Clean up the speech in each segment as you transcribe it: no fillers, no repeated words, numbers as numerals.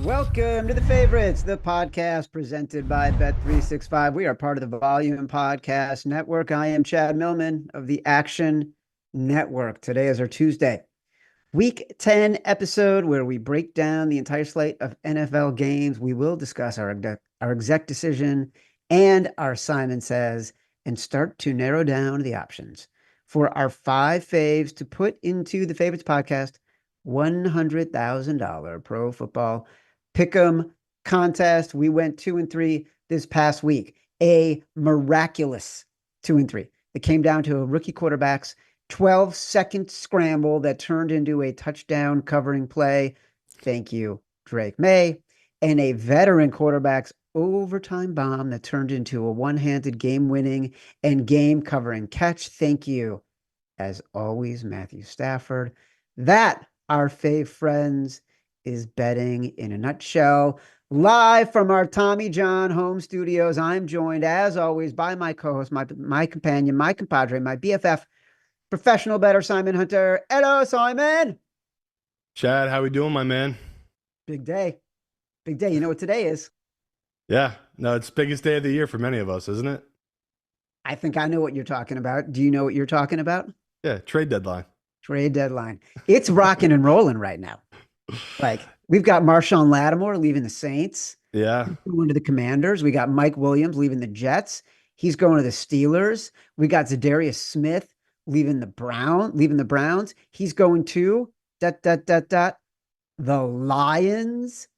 Welcome to The Favorites, the podcast presented by Bet365. We are part of the Volume Podcast Network. I am Chad Millman of the Action Network. Today is our Tuesday, Week 10 episode where we break down the entire slate of NFL games. We will discuss our exec decision and our Simon Says and start to narrow down the options for our 5 faves to put into the Favorites podcast $100,000 pro football pick'em contest. We went 2-3 this past week, a miraculous 2-3. It came down to a rookie quarterback's 12-second scramble that turned into a touchdown covering play. Thank you, Drake May. And a veteran quarterback's overtime bomb that turned into a one-handed game-winning and game-covering catch. Thank you, as always, Matthew Stafford. That, our fave friends, is betting in a nutshell. Live from our Tommy John home studios, I'm joined, as always, by my co-host, my companion, my compadre, my BFF, professional bettor, Simon Hunter. Hello, Simon. Chad, how we doing, my man? Big day. Big day. You know what today is? Yeah, no, it's biggest day of the year for many of us, isn't it? I think I know what you're talking about. Do you know what you're talking about? Yeah, trade deadline. Trade deadline. It's rocking and rolling right now. Like, we've got Marshawn Lattimore leaving the Saints. Yeah, He's going to the Commanders. We got Mike Williams leaving the Jets. He's going to the Steelers. We got Zadarius Smith leaving the Browns. He's going to the Lions.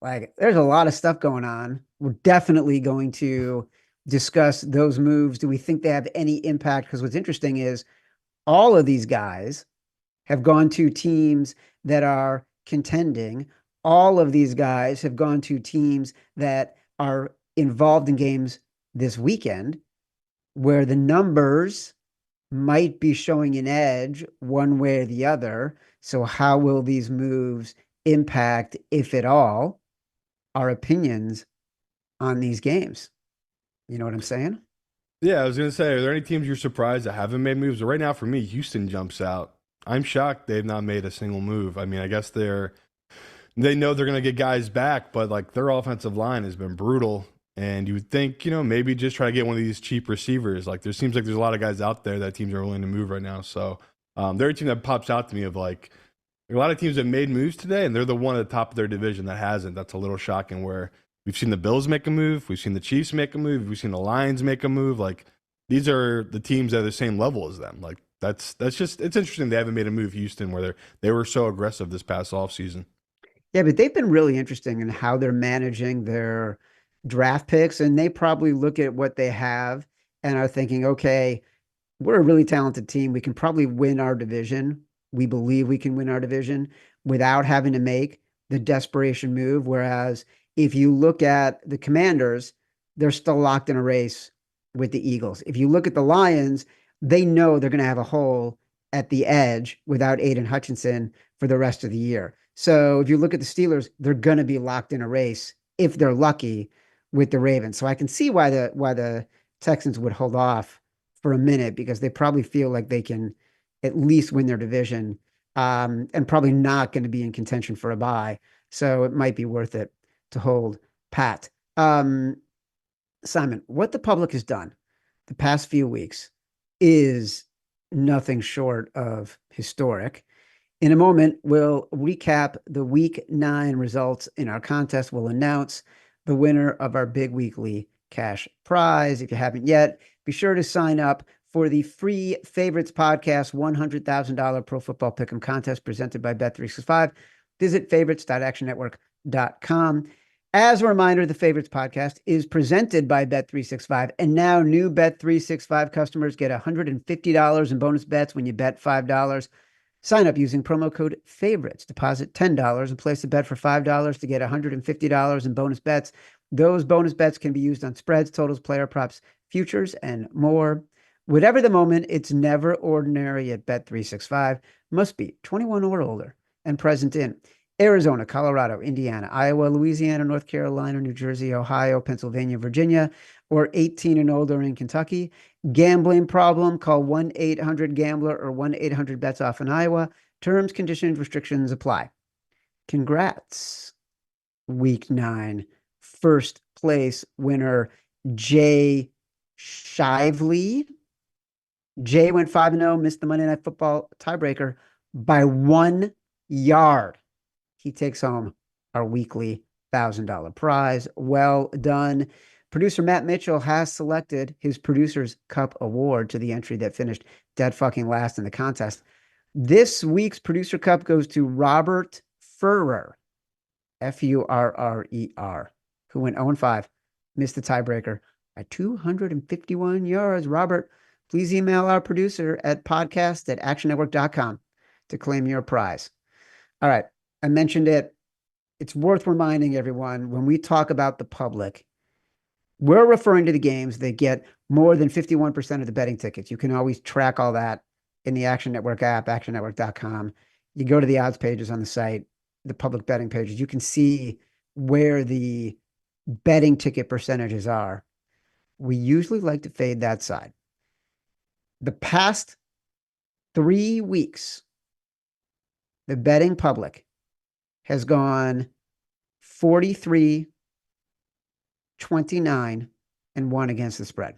Like, there's a lot of stuff going on. We're definitely going to discuss those moves. Do we think they have any impact? Because what's interesting is all of these guys have gone to teams that are contending. All of these guys have gone to teams that are involved in games this weekend where the numbers might be showing an edge one way or the other. So how will these moves impact, if at all, our opinions on these games? You know what I'm saying? yeah. I was gonna say, are there any teams you're surprised that haven't made moves? Right now, for me, Houston jumps out. I'm shocked they've not made a single move. I mean, I guess they know they're gonna get guys back, but like their offensive line has been brutal. And you would think, maybe just try to get one of these cheap receivers. Like there seems like there's a lot of guys out there that teams are willing to move right now. So they're a team that pops out to me of like a lot of teams have made moves today, and they're the one at the top of their division that hasn't. That's a little shocking. Where we've seen the Bills make a move, we've seen the Chiefs make a move, we've seen the Lions make a move. Like these are the teams that are the same level as them. Like that's just it's interesting they haven't made a move. Houston, where they were so aggressive this past offseason. Yeah, but they've been really interesting in how they're managing their draft picks, and they probably look at what they have and are thinking, okay, we're a really talented team. We can probably win our division. We believe we can win our division without having to make the desperation move. Whereas if you look at the Commanders, they're still locked in a race with the Eagles. If you look at the Lions, they know they're going to have a hole at the edge without Aiden Hutchinson for the rest of the year. So if you look at the Steelers, they're going to be locked in a race if they're lucky with the Ravens. So I can see why the Texans would hold off for a minute because they probably feel like they can at least win their division, and probably not going to be in contention for a bye. So it might be worth it to hold pat. Simon, what the public has done the past few weeks is nothing short of historic. In a moment, we'll recap the week 9 results in our contest. We'll announce the winner of our big weekly cash prize. If you haven't yet, be sure to sign up for the free Favorites Podcast $100,000 Pro Football Pick'em contest presented by Bet365. Visit favorites.actionnetwork.com. As a reminder, the Favorites Podcast is presented by Bet365, and now new Bet365 customers get $150 in bonus bets when you bet $5. Sign up using promo code FAVORITES. Deposit $10 and place a bet for $5 to get $150 in bonus bets. Those bonus bets can be used on spreads, totals, player props, futures, and more. Whatever the moment, it's never ordinary at Bet365. Must be 21 or older and present in Arizona, Colorado, Indiana, Iowa, Louisiana, North Carolina, New Jersey, Ohio, Pennsylvania, Virginia, or 18 and older in Kentucky. Gambling problem? Call 1-800-GAMBLER or 1-800-BETS-OFF in Iowa. Terms, conditions, restrictions apply. Congrats week 9. First place winner, Jay Shively. Jay went 5-0, missed the Monday Night Football tiebreaker by 1 yard. He takes home our weekly $1,000 prize. Well done. Producer Matt Mitchell has selected his Producer's Cup Award to the entry that finished dead fucking last in the contest. This week's Producer Cup goes to Robert Furrer, Furrer, who went 0-5, missed the tiebreaker by 251 yards. Robert, please email our producer at podcast@actionnetwork.com to claim your prize. All right. I mentioned it. It's worth reminding everyone when we talk about the public, we're referring to the games that get more than 51% of the betting tickets. You can always track all that in the Action Network app, actionnetwork.com. You go to the odds pages on the site, the public betting pages. You can see where the betting ticket percentages are. We usually like to fade that side. The past 3 weeks, the betting public has gone 43, 29, and 1 against the spread.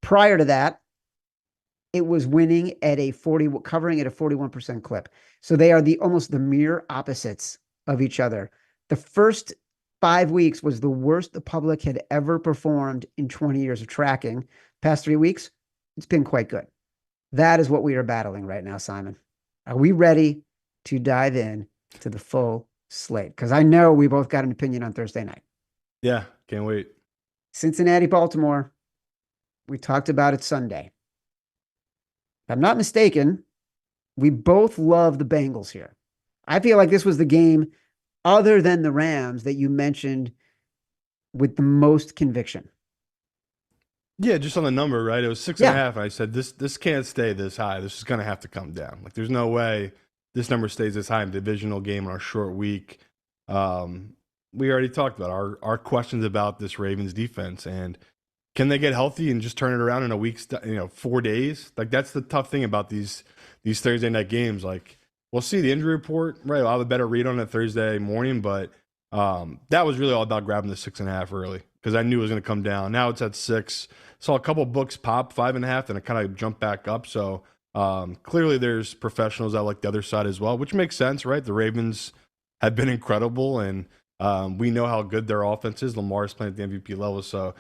Prior to that, it was winning at covering at a 41% clip. So they are almost the mere opposites of each other. The first 5 weeks was the worst the public had ever performed in 20 years of tracking. Past 3 weeks, it's been quite good. That is what we are battling right now, Simon. Are we ready to dive in to the full slate? Because I know we both got an opinion on Thursday night. Yeah, can't wait. Cincinnati, Baltimore. We talked about it Sunday. If I'm not mistaken, we both love the Bengals here. I feel like this was the game, other than the Rams, that you mentioned with the most conviction. Yeah, just on the number, right? It was 6.5. And I said, this can't stay this high. This is going to have to come down. Like, there's no way this number stays this high in a divisional game on a short week. We already talked about our questions about this Ravens defense, and can they get healthy and just turn it around in a week's, 4 days? Like, that's the tough thing about these Thursday night games. Like, we'll see the injury report, right? I'll have a better read on it Thursday morning, but that was really all about grabbing the 6.5 early because I knew it was going to come down. Now it's at 6. Saw a couple books pop 5.5, and it kind of jumped back up. So clearly there's professionals that like the other side as well, which makes sense, right? The Ravens have been incredible, and we know how good their offense is. Lamar's playing at the MVP level. So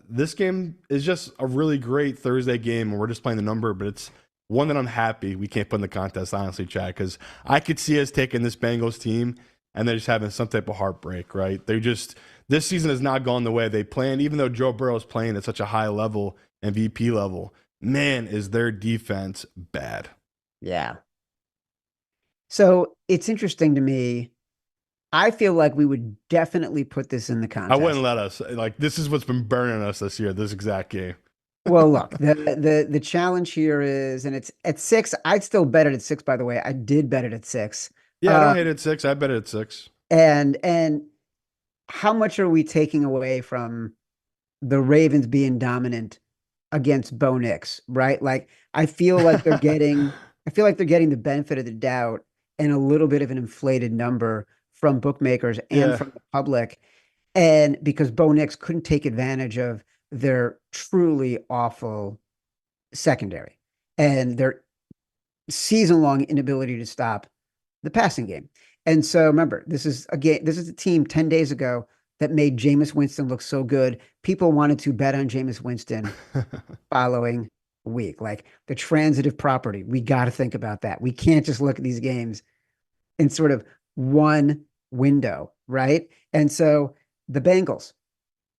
this game is just a really great Thursday game, and we're just playing the number, but it's one that I'm happy we can't put in the contest, honestly, Chad, because I could see us taking this Bengals team and they're just having some type of heartbreak, right? This season has not gone the way they planned, even though Joe Burrow is playing at such a high level, MVP level. Man, is their defense bad. Yeah. So it's interesting to me. I feel like we would definitely put this in the contest. I wouldn't let us. Like, this is what's been burning us this year, this exact game. Well, look, the challenge here is, and it's at 6. I'd still bet it at 6, by the way. I did bet it at 6. Yeah, I don't hate it at 6. I bet it at 6. And how much are we taking away from the Ravens being dominant against Bo Nix, right? Like, I feel like they're getting the benefit of the doubt and a little bit of an inflated number from bookmakers and from the public. And because Bo Nix couldn't take advantage of their truly awful secondary and their season-long inability to stop the passing game. And so remember, this is a team 10 days ago that made Jameis Winston look so good. People wanted to bet on Jameis Winston following week. Like, the transitive property, we got to think about that. We can't just look at these games in sort of one window, right? And so the Bengals,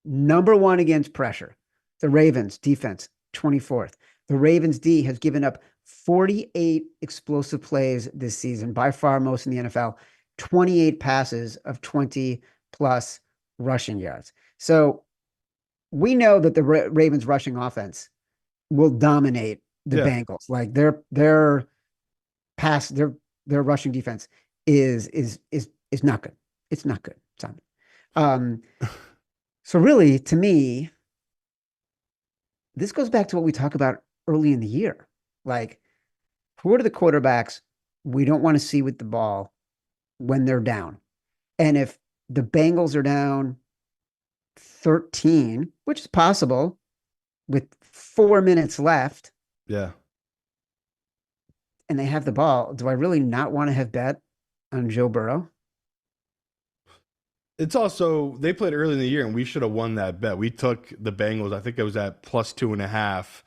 number 1 against pressure. The Ravens defense, 24th. The Ravens D has given up 48 explosive plays this season, by far most in the NFL, 28 passes of 20 plus rushing yards. So we know that the Ravens rushing offense will dominate the Bengals. Like, their rushing defense is not good. It's not good, Simon. So really, to me, this goes back to what we talk about early in the year. Like, who are the quarterbacks we don't want to see with the ball when they're down? And if The Bengals are down 13, which is possible with 4 minutes left, Yeah. and they have the ball. Do I really not want to have bet on Joe Burrow? It's also they played early in the year and we should have won that bet. We took the Bengals, I think it was at +2.5,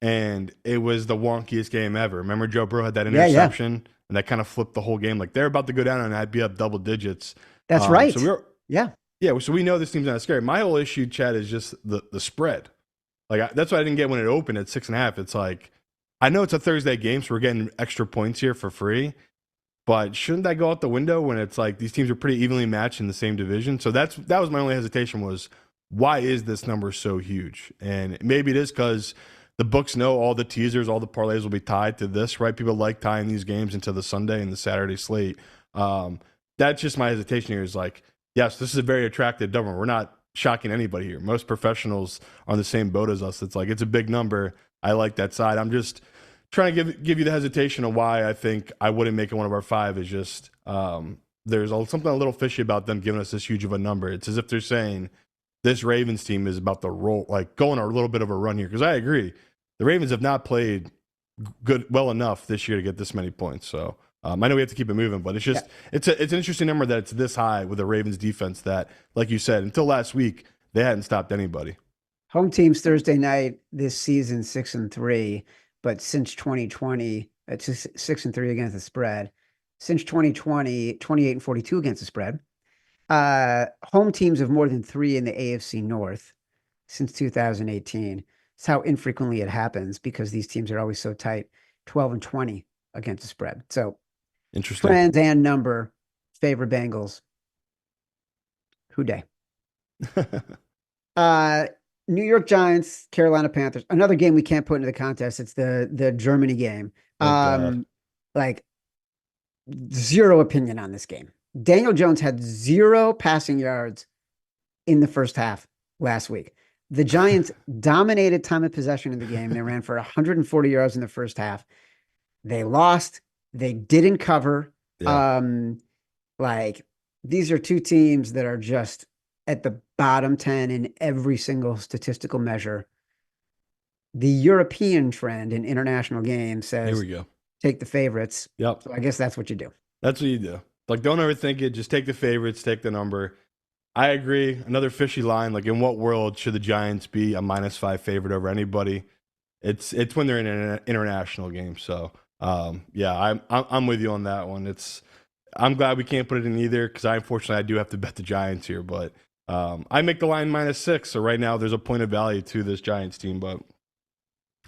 and it was the wonkiest game ever. Remember Joe Burrow had that Yeah, yeah, interception and that kind of flipped the whole game. Like they're about to go down and I'd be up double digits. that's So we right. were Yeah, yeah, so we know this team's not scary. My whole issue, Chad, is just the spread. Like that's what I didn't get when it opened at 6.5. It's like I know it's a Thursday game, so we're getting extra points here for free. But shouldn't that go out the window when it's like these teams are pretty evenly matched in the same division? So that was my only hesitation was why is this number so huge? And maybe it is because the books know all the teasers, all the parlays will be tied to this, right? People like tying these games into the Sunday and the Saturday slate. That's just my hesitation here is like, yes, this is a very attractive number. We're not shocking anybody here. Most professionals are on the same boat as us. It's like it's a big number. I like that side. I'm just trying to give you the hesitation of why I think I wouldn't make it one of our five is just there's something a little fishy about them giving us this huge of a number. It's as if they're saying this Ravens team is about to roll, like going a little bit of a run here. Because I agree, the Ravens have not played well enough this year to get this many points. So I know we have to keep it moving, but it's just it's an interesting number that it's this high with the Ravens defense that, like you said, until last week they hadn't stopped anybody. home teams Thursday night this season 6-3, but since 2020, it's 6-3 against the spread. Since 2020, 28-42 against the spread. Home teams have more than three in the AFC North since 2018. It's how infrequently it happens because these teams are always so tight. 12-20 against the spread. So Interesting. trends and number favor Bengals. Who day? Uh, New York Giants, Carolina Panthers. Another game we can't put into the contest. It's the Germany game. Thank God. Like zero opinion on this game. Daniel Jones had 0 passing yards in the first half last week. The Giants dominated time of possession in the game. They ran for 140 yards in the first half. They lost. They didn't cover. Yeah. Like these are two teams that are just at the bottom 10 in every single statistical measure. The European trend in international games Here says we go. take the favorites. Yep. So I guess that's what you do. That's what you do. Like, don't overthink it. Just take the favorites, take the number. I agree. Another fishy line. Like, in what world should the Giants be a -5 favorite over anybody? It's when they're in an international game. So, yeah, I'm with you on that one. I'm glad we can't put it in either because unfortunately I do have to bet the Giants here. But I make the line -6. So right now there's a point of value to this Giants team, but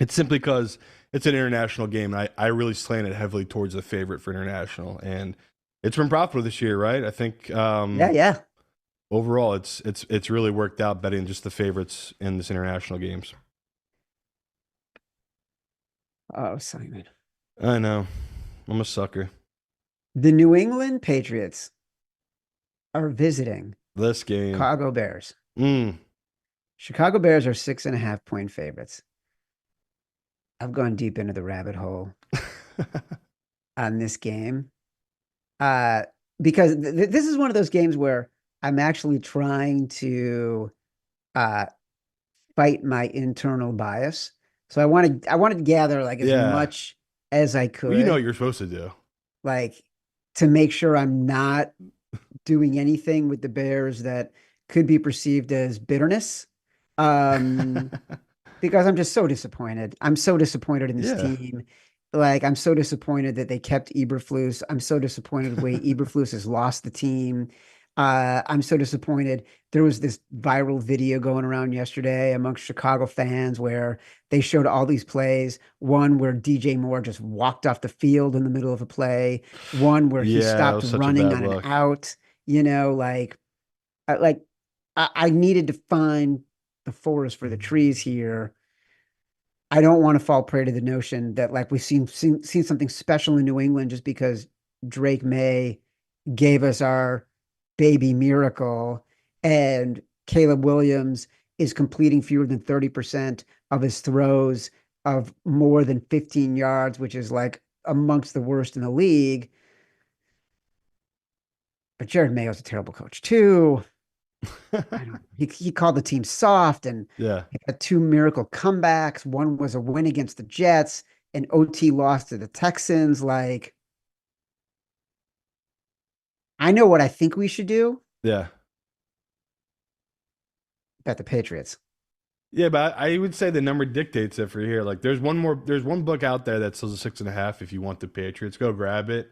it's simply because it's an international game, and I really slant it heavily towards the favorite for international, and it's been profitable this year, right? I think Yeah. overall it's really worked out betting just the favorites in this international games. Oh, Simon. I know, I'm a sucker. The New England Patriots are visiting This game, Chicago Bears. mm. Chicago Bears are 6.5-point favorites. I've gone deep into the rabbit hole on this game. Because this is one of those games where I'm actually trying to fight my internal bias. So I wanted to gather like as Yeah. much as I Well, you know what could, you're supposed to do. like to make sure I'm not doing anything with the Bears that could be perceived as bitterness. Because I'm just so disappointed. I'm so disappointed in this Yeah. team. Like, I'm so disappointed that they kept Eberflus. I'm so disappointed the way Eberflus has lost the team. I'm so disappointed. There was this viral video going around yesterday amongst Chicago fans where they showed all these plays. One where DJ Moore just walked off the field in the middle of a play. One where he Yeah, that stopped was such a running bad on an look. out. You know, like I needed to find the forest for the trees here. I don't want to fall prey to the notion that like we've seen something special in New England just because Drake May gave us our baby miracle and Caleb Williams is completing fewer than 30% of his throws of more than 15 yards, which is like amongst the worst in the league. but Jared Mayo's a terrible coach too. I don't. He called the team soft, and Yeah. he had two miracle comebacks. One was a win against the Jets, and OT loss to the Texans. Like, I know what I think we should do. Yeah. Bet the Patriots. Yeah, but I would say the number dictates it for here. Like, there's one book out there that sells a 6.5. If you want the Patriots, go grab it.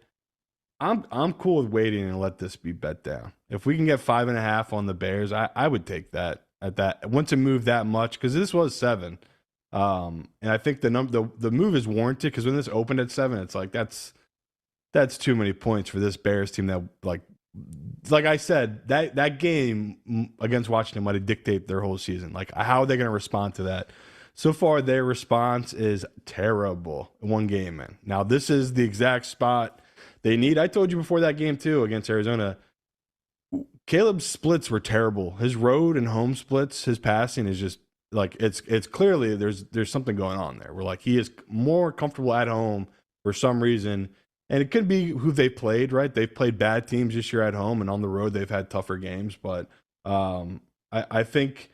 I'm cool with waiting and let this be bet down. If we can get 5.5 on the Bears, I would take that at that. Once it moved that much, because this was 7, and I think the move is warranted because when this opened at 7, it's like that's too many points for this Bears team that like I said, that game against Washington might have dictated their whole season. Like, how are they going to respond to that? So far, their response is terrible. One game in. Now, this is the exact spot they need. I told you before that game too against Arizona. Caleb's splits were terrible. His road and home splits, his passing is just like it's clearly there's something going on there. Where like he is more comfortable at home for some reason. And it could be who they played, right? They've played bad teams this year at home, and on the road they've had tougher games. But I think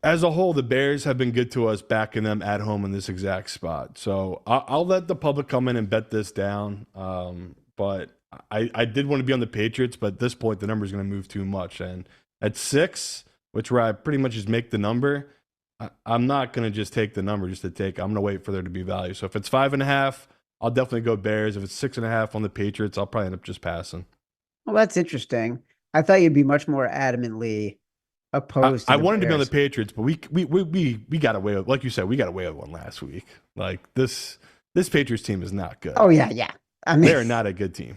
as a whole, the Bears have been good to us backing them at home in this exact spot. So I'll let the public come in and bet this down. But I did want to be on the Patriots, but at this point the number is going to move too much. And at 6, which where I pretty much just make the number, I'm not going to just take the number just to take. I'm going to wait for there to be value. So if it's 5.5. I'll definitely go Bears. If it's 6.5 on the Patriots, I'll probably end up just passing. Well, that's interesting. I thought you'd be much more adamantly opposed to I the wanted to be on the Bears. Patriots, but we got away with, like you said, we got away with one last week. Like this Patriots team is not good. Oh yeah, yeah. I They mean, are not a good team.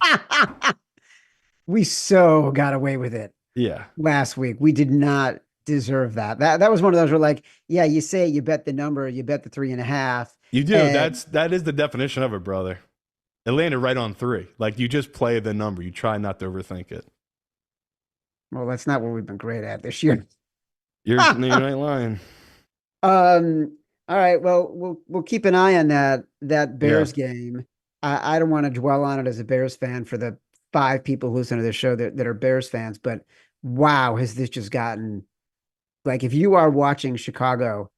we so got away with it Yeah, last week. We did not deserve that. That was one of those where like, yeah, you say you bet the number, you bet the 3.5, you do. and That is the definition of it, brother. It landed right on 3. Like you just play the number. You try not to overthink it. well, that's not what we've been great at this year. You're not lying. All right. Well, we'll keep an eye on that Yeah. Bears game. I don't want to dwell on it as a Bears fan for the 5 people who listen to this show that are Bears fans, but wow, has this just gotten like if you are watching Chicago,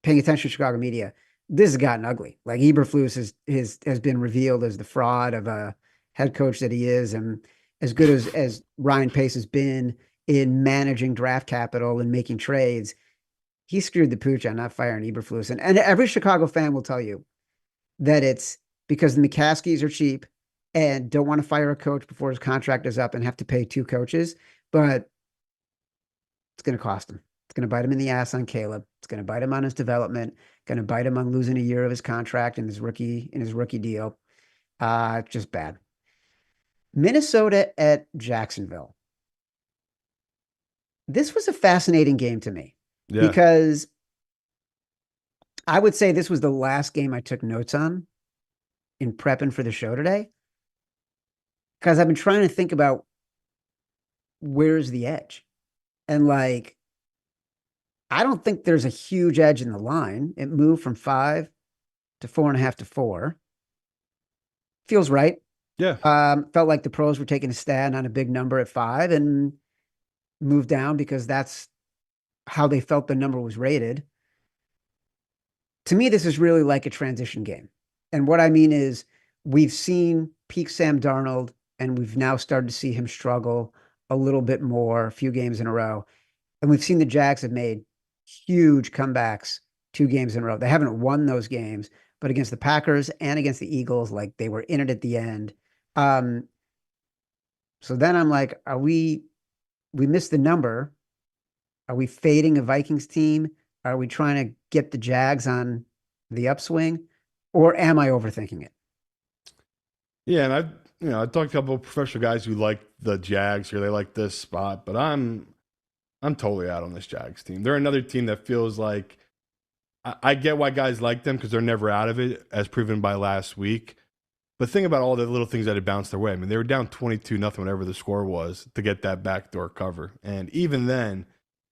paying attention to Chicago media, this has gotten ugly. Like Eberflus has been revealed as the fraud of a head coach that he is, and as good as Ryan Pace has been in managing draft capital and making trades, he screwed the pooch on not firing Eberflus. And every Chicago fan will tell you that it's because the McCaskies are cheap and don't want to fire a coach before his contract is up and have to pay 2 coaches. But it's going to cost him. It's going to bite him in the ass on Caleb. It's going to bite him on his development. Going to bite him on losing a year of his contract in his rookie deal. Just bad. Minnesota at Jacksonville. This was a fascinating game to me Yeah. because I would say this was the last game I took notes on in prepping for the show today. Because I've been trying to think about where's the edge. And like, I don't think there's a huge edge in the line. It moved from 5 to 4.5 to 4. Feels right. Yeah. Felt like the pros were taking a stand on a big number at 5 and moved down because that's how they felt the number was rated. To me, this is really like a transition game. And what I mean is we've seen peak Sam Darnold, and we've now started to see him struggle a little bit more, a few games in a row. And we've seen the Jags have made huge comebacks 2 games in a row. They haven't won those games, but against the Packers and against the Eagles, like they were in it at the end. So then I'm like, we missed the number. Are we fading a Vikings team? Are we trying to get the Jags on the upswing? Or am I overthinking it? Yeah, and I talked to a couple of professional guys who like the Jags or they like this spot, but I'm totally out on this Jags team. They're another team that feels like I get why guys like them because they're never out of it, as proven by last week. But think about all the little things that had bounced their way. I mean, they were down 22-0, whatever the score was, to get that backdoor cover. And even then,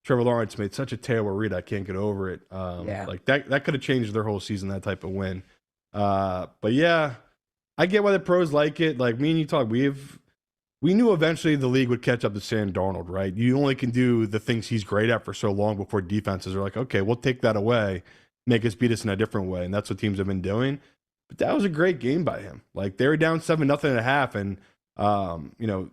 Trevor Lawrence made such a terrible read, I can't get over it. Yeah. Like that could have changed their whole season, that type of win. But yeah, I get why the pros like it. Like me and you talk, we've we knew eventually the league would catch up to Sam Darnold, right? You only can do the things he's great at for so long before defenses are like, okay, we'll take that away, make us beat us in a different way. And that's what teams have been doing. But that was a great game by him. Like they were down 7-0 at a half. And, you know,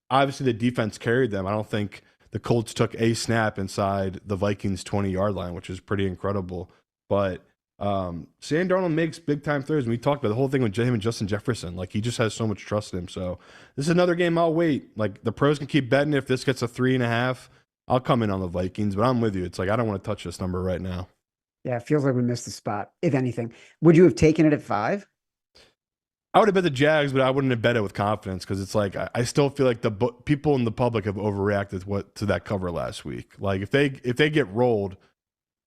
obviously the defense carried them. I don't think the Colts took a snap inside the Vikings 20-yard line, which is pretty incredible. But Sam Darnold makes big time throws. And we talked about the whole thing with him and Justin Jefferson. Like he just has so much trust in him. So this is another game I'll wait. Like the pros can keep betting. If this gets a 3.5, I'll come in on the Vikings. But I'm with you. It's like I don't want to touch this number right now. Yeah, it feels like we missed the spot, if anything. Would you have taken it at 5? I would have bet the Jags, but I wouldn't have bet it with confidence because it's like I still feel like the people in the public have overreacted to that cover last week. Like if they get rolled,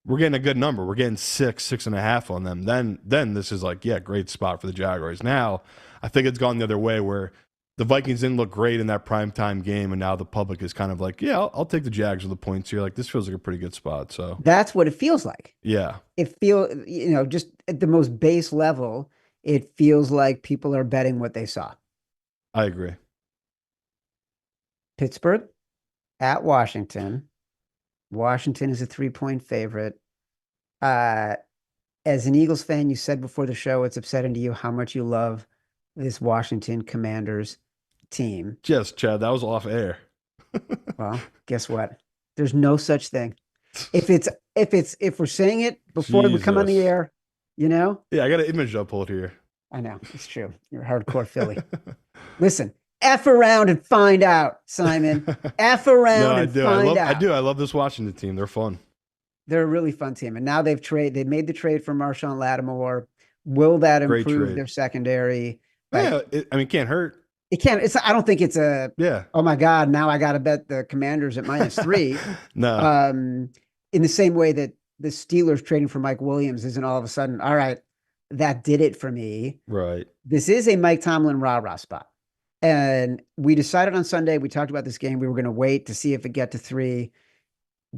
we're getting a good number. We're getting 6.5 on them. Then this is like, yeah, great spot for the Jaguars. Now I think it's gone the other way where the Vikings didn't look great in that primetime game, and now the public is kind of like, yeah, I'll take the Jags with the points here. Like this feels like a pretty good spot. So That's what it feels like. yeah, Just at the most base level, it feels like people are betting what they saw. I agree. Pittsburgh at Washington. Washington is a 3-point favorite. As an Eagles fan, you said before the show it's upsetting to you how much you love this Washington Commanders team. Yes, Chad, that was off air. Well, guess what? There's no such thing. If we're saying it before we come on the Jesus. air, you know? Yeah, I got an image upload here. I know, it's true. You're hardcore Philly. Listen, F around and find out, Simon. F around No, I and do. find out. I do. I love this Washington team. They're fun. They're a really fun team. And now they've made the trade for Marshawn Lattimore. Will that Great improve trade. their secondary? Yeah, Like I mean, can't hurt. it can't, I don't think it's Yeah. oh my God, now I gotta bet the Commanders at -3. No. In the same way that the Steelers trading for Mike Williams isn't all of a sudden, all right, that did it for me. Right. This is a Mike Tomlin rah-rah spot. And we decided on Sunday, we talked about this game. We were going to wait to see if it get to 3.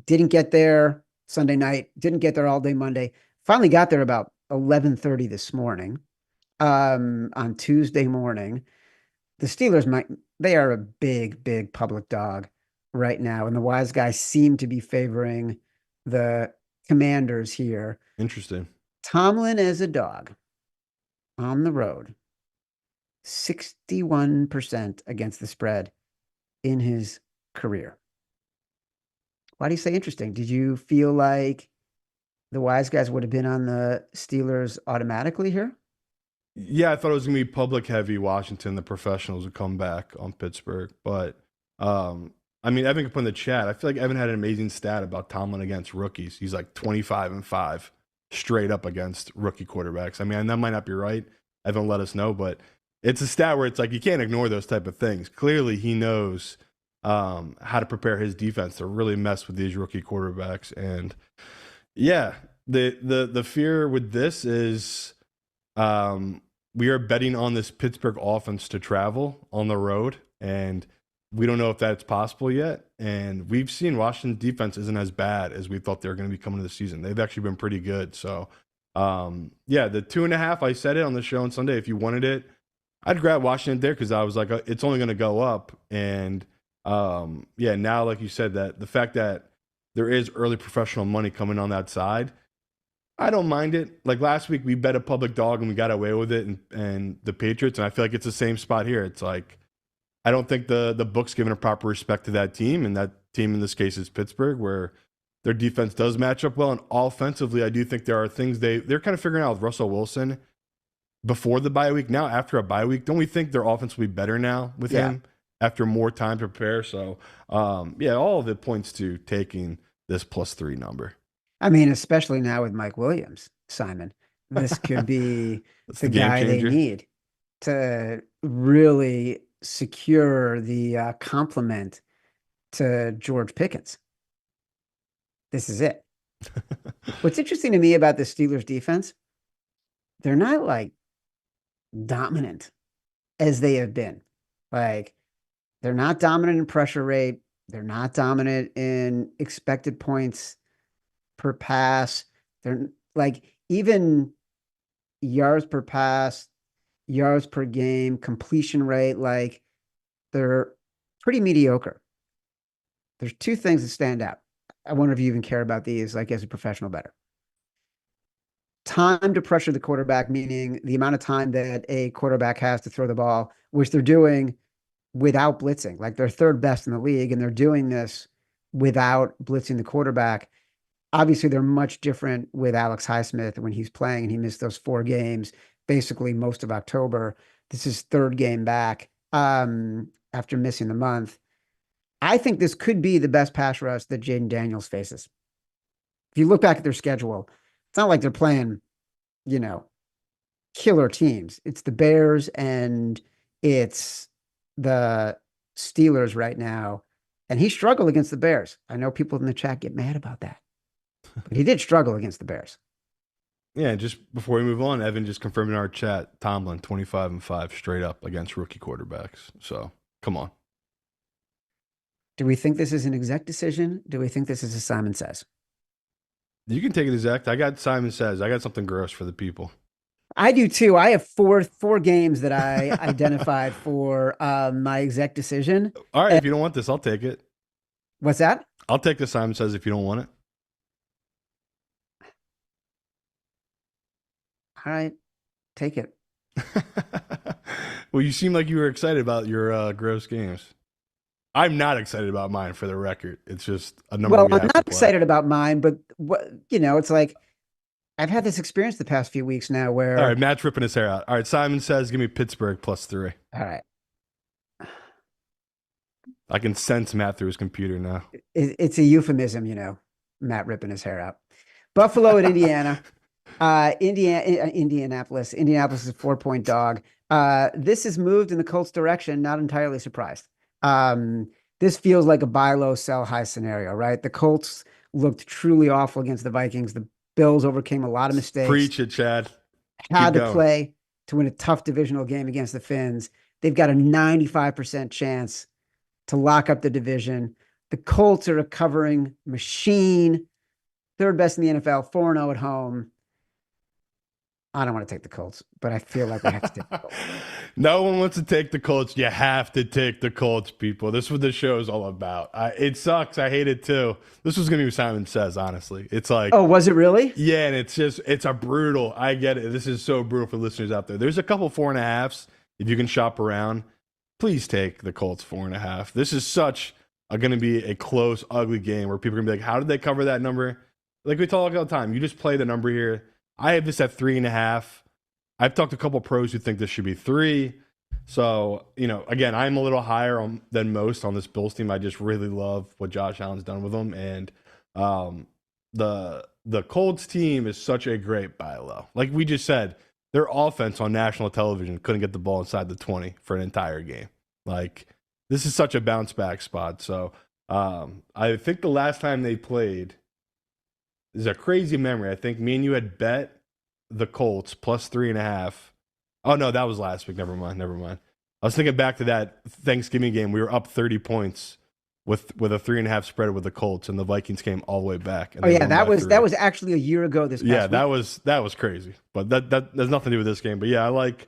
Didn't get there Sunday night. Didn't get there all day Monday. Finally got there about 11:30 this morning. On Tuesday morning. The Steelers they are a big, big public dog right now. And the wise guys seem to be favoring the Commanders here. Interesting. Tomlin as a dog on the road, 61% against the spread in his career. Why do you say interesting? Did you feel like the wise guys would have been on the Steelers automatically here? Yeah, I thought it was gonna be public heavy Washington. The professionals would come back on Pittsburgh, but I mean, Evan could put in the chat. I feel like Evan had an amazing stat about Tomlin against rookies. He's like 25-5 straight up against rookie quarterbacks. I mean, that might not be right. Evan let us know, but it's a stat where it's like you can't ignore those type of things. Clearly, he knows how to prepare his defense to really mess with these rookie quarterbacks. And yeah, the fear with this is we are betting on this Pittsburgh offense to travel on the road, and we don't know if that's possible yet. And we've seen Washington defense isn't as bad as we thought they were going to be coming to the season. They've actually been pretty good. So, yeah, the 2.5, I said it on the show on Sunday. If you wanted it, I'd grab Washington there because I was like, it's only going to go up. And yeah, now, like you said, that the fact that there is early professional money coming on that side, I don't mind it. Like last week, we bet a public dog and we got away with it, and the Patriots. And I feel like it's the same spot here. It's like I don't think the book's given a proper respect to that team, and that team in this case is Pittsburgh, where their defense does match up well. And offensively, I do think there are things they're kind of figuring out with Russell Wilson before the bye week. Now, after a bye week, don't we think their offense will be better now with him after more time to prepare? So, yeah, all of it points to taking this +3 number. I mean, especially now with Mike Williams, Simon, this could be That's the the game guy they changer. need to really secure the compliment to George Pickens. This is it. What's interesting to me about the Steelers defense, they're not like dominant as they have been. Like they're not dominant in pressure rate. They're not dominant in expected points per pass. They're like even yards per pass, yards per game, completion rate. Like They're pretty mediocre. There's two things that stand out. I wonder if you even care about these, like as a professional bettor. Time to pressure the quarterback, meaning the amount of time that a quarterback has to throw the ball, which they're doing without blitzing. Like they're third best in the league, and they're doing this without blitzing the quarterback. Obviously, they're much different with Alex Highsmith when he's playing, and he missed those 4 games, basically most of October. This is third game back after missing the month. I think this could be the best pass rush that Jaden Daniels faces. If you look back at their schedule, it's not like they're playing, you know, killer teams. It's the Bears and it's the Steelers right now. And he struggled against the Bears. I know people in the chat get mad about that, but he did struggle against the Bears. Yeah, just before we move on, Evan just confirmed in our chat, Tomlin 25-5 straight up against rookie quarterbacks. So come on. Do we think this is an exec decision? Do we think this is a Simon Says? You can take it exec. I got Simon Says. I got something gross for the people. I do too. I have four games that I identified for my exec decision. All right, if you don't want this, I'll take it. What's that? I'll take the Simon Says if you don't want it. All right, take it. Well, you seem like you were excited about your gross games. I'm not excited about mine, for the record. It's just a number. Well, I'm not excited about mine, but it's like I've had this experience the past few weeks now where. All right, Matt's ripping his hair out. All right, Simon Says, give me Pittsburgh +3. All right. I can sense Matt through his computer now. It's a euphemism, Matt ripping his hair out. Buffalo at Indiana. Indianapolis. Indianapolis is a 4-point dog. This has moved in the Colts' direction. Not entirely surprised. This feels like a buy low, sell high scenario, right? The Colts looked truly awful against the Vikings. The Bills overcame a lot of mistakes. Preach it, Chad. Had to play to win a tough divisional game against the Finns. They've got a 95% chance to lock up the division. The Colts are a covering machine. Third best in the NFL, 4-0 at home. I don't want to take the Colts, but I feel like we have to take the Colts. No one wants to take the Colts. You have to take the Colts, people. This is what the show is all about. It sucks. I hate it too. This was going to be what Simon Says, honestly. It's like... Oh, was it really? Yeah, and it's a brutal... I get it. This is so brutal for listeners out there. There's a couple 4.5s. If you can shop around, please take the Colts 4.5. This is going to be a close, ugly game where people are going to be like, how did they cover that number? Like we talk all the time. You just play the number here. I have this at 3.5. I've talked to a couple pros who think this should be 3. So, again, I'm a little higher than most on this Bills team. I just really love what Josh Allen's done with them. And the Colts team is such a great buy low. Like we just said, their offense on national television couldn't get the ball inside the 20 for an entire game. Like, this is such a bounce back spot. So I think the last time they played, this is a crazy memory. I think me and you had bet the Colts +3.5. Oh, no, that was last week. Never mind. I was thinking back to that Thanksgiving game. We were up 30 points with a 3.5 spread with the Colts, and the Vikings came all the way back. And that was actually a year ago this past week. that was crazy. But that has nothing to do with this game. But yeah, I like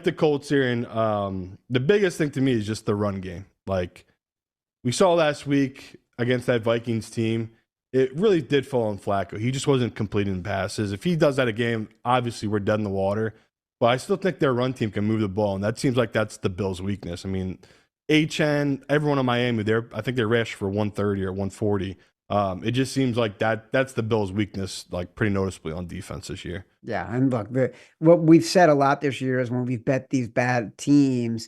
the Colts here. And the biggest thing to me is just the run game. Like we saw last week against that Vikings team, it really did fall on Flacco. He just wasn't completing passes. If he does that again, obviously we're dead in the water. But I still think their run team can move the ball, and that seems like that's the Bills' weakness. I mean, HN, everyone in Miami, I think they rushed for 130 or 140. It just seems like that's the Bills' weakness, like pretty noticeably on defense this year. Yeah, and look, what we've said a lot this year is when we've bet these bad teams,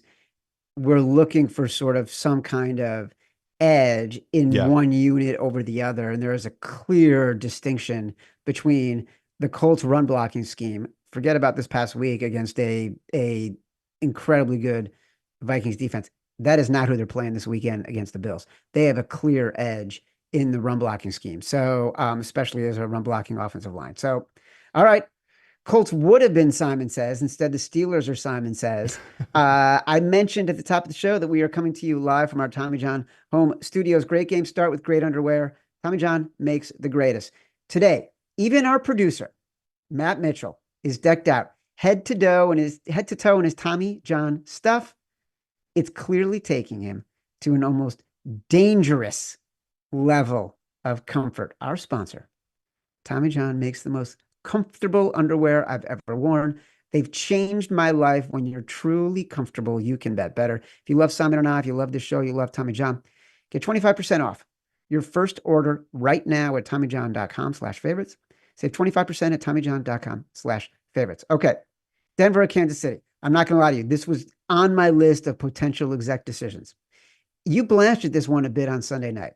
we're looking for sort of some kind of edge in one unit over the other. And there is a clear distinction between the Colts run blocking scheme. Forget about this past week against a incredibly good Vikings defense. That is not who they're playing this weekend against the Bills. They have a clear edge in the run blocking scheme. So, especially as a run blocking offensive line. So, all right. Colts would have been Simon Says. Instead, the Steelers are Simon Says. I mentioned at the top of the show that we are coming to you live from our Tommy John home studios. Great games start with great underwear. Tommy John makes the greatest. Today, even our producer, Matt Mitchell, is decked out head to toe in his Tommy John stuff. It's clearly taking him to an almost dangerous level of comfort. Our sponsor, Tommy John, makes the most comfortable underwear I've ever worn. They've changed my life. When you're truly comfortable, you can bet better. If you love Simon and I, if you love this show, you love Tommy John, get 25% off your first order right now at TommyJohn.com/favorites. Save 25% at TommyJohn.com/favorites. Okay. Denver at Kansas City. I'm not going to lie to you. This was on my list of potential exec decisions. You blanched at this one a bit on Sunday night,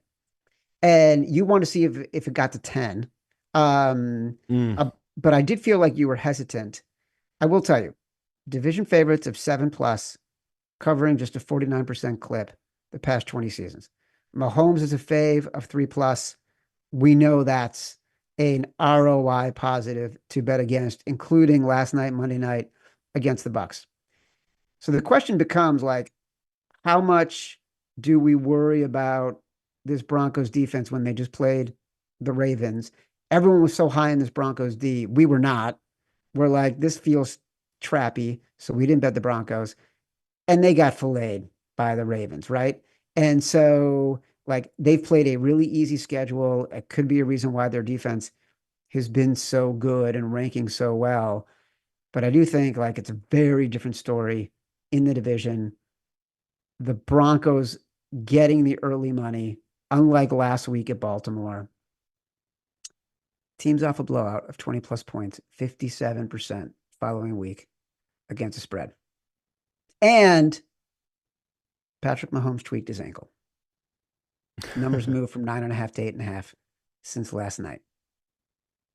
and you want to see if it got to 10. But I did feel like you were hesitant. I will tell you, division favorites of 7+, covering just a 49% clip the past 20 seasons. Mahomes is a fave of 3+. We know that's an ROI positive to bet against, including last night, Monday night, against the Bucs. So the question becomes, like, how much do we worry about this Broncos defense when they just played the Ravens? Everyone was so high in this Broncos D. We were not. We're like, this feels trappy, so we didn't bet the Broncos. And they got filleted by the Ravens, right? And so, like, they've played a really easy schedule. It could be a reason why their defense has been so good and ranking so well. But I do think, like, it's a very different story in the division. The Broncos getting the early money, unlike last week at Baltimore. Teams off a blowout of 20+ points, 57% following week against the spread. And Patrick Mahomes tweaked his ankle. Numbers moved from 9.5 to 8.5 since last night.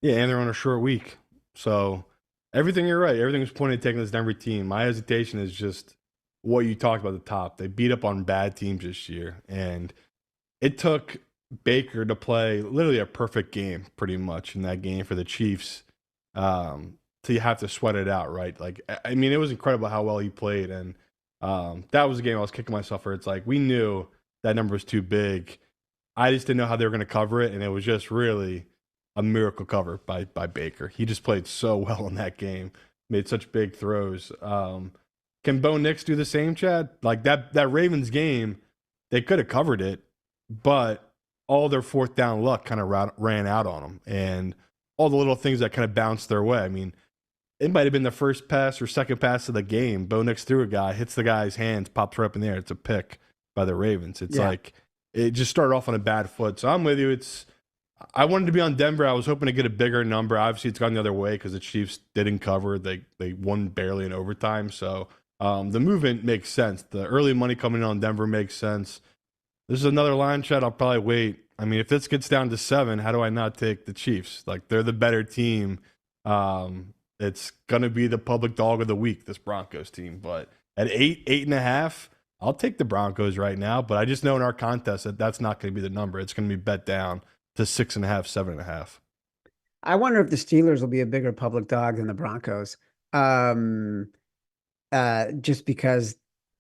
Yeah, and they're on a short week. So everything, you're right. Everything was pointed at taking this Denver team. My hesitation is just what you talked about at the top. They beat up on bad teams this year. And it took Baker to play literally a perfect game pretty much in that game for the Chiefs till you have to sweat it out, right? Like, I mean, it was incredible how well he played. And that was a game I was kicking myself for. It's like we knew that number was too big. I just didn't know how they were going to cover it. And it was just really a miracle cover by Baker. He just played so well in that game, made such big throws. Can Bo Nix do the same, Chad? Like that Ravens game, they could have covered it, but all their fourth down luck kind of ran out on them, and all the little things that kind of bounced their way. I mean, it might have been the first pass or second pass of the game. Bo Nix threw a guy, hits the guy's hands, pops right up in the air. It's a pick by the Ravens. It's like it just started off on a bad foot. So I'm with you. I wanted to be on Denver. I was hoping to get a bigger number. Obviously, it's gone the other way because the Chiefs didn't cover. They won barely in overtime. So the movement makes sense. The early money coming in on Denver makes sense. This is another line, Chad. I'll probably wait. I mean, if this gets down to 7, how do I not take the Chiefs? Like, they're the better team. It's going to be the public dog of the week, this Broncos team. But at 8.5, I'll take the Broncos right now. But I just know in our contest that that's not going to be the number. It's going to be bet down to 6.5, 7.5. I wonder if the Steelers will be a bigger public dog than the Broncos. Just because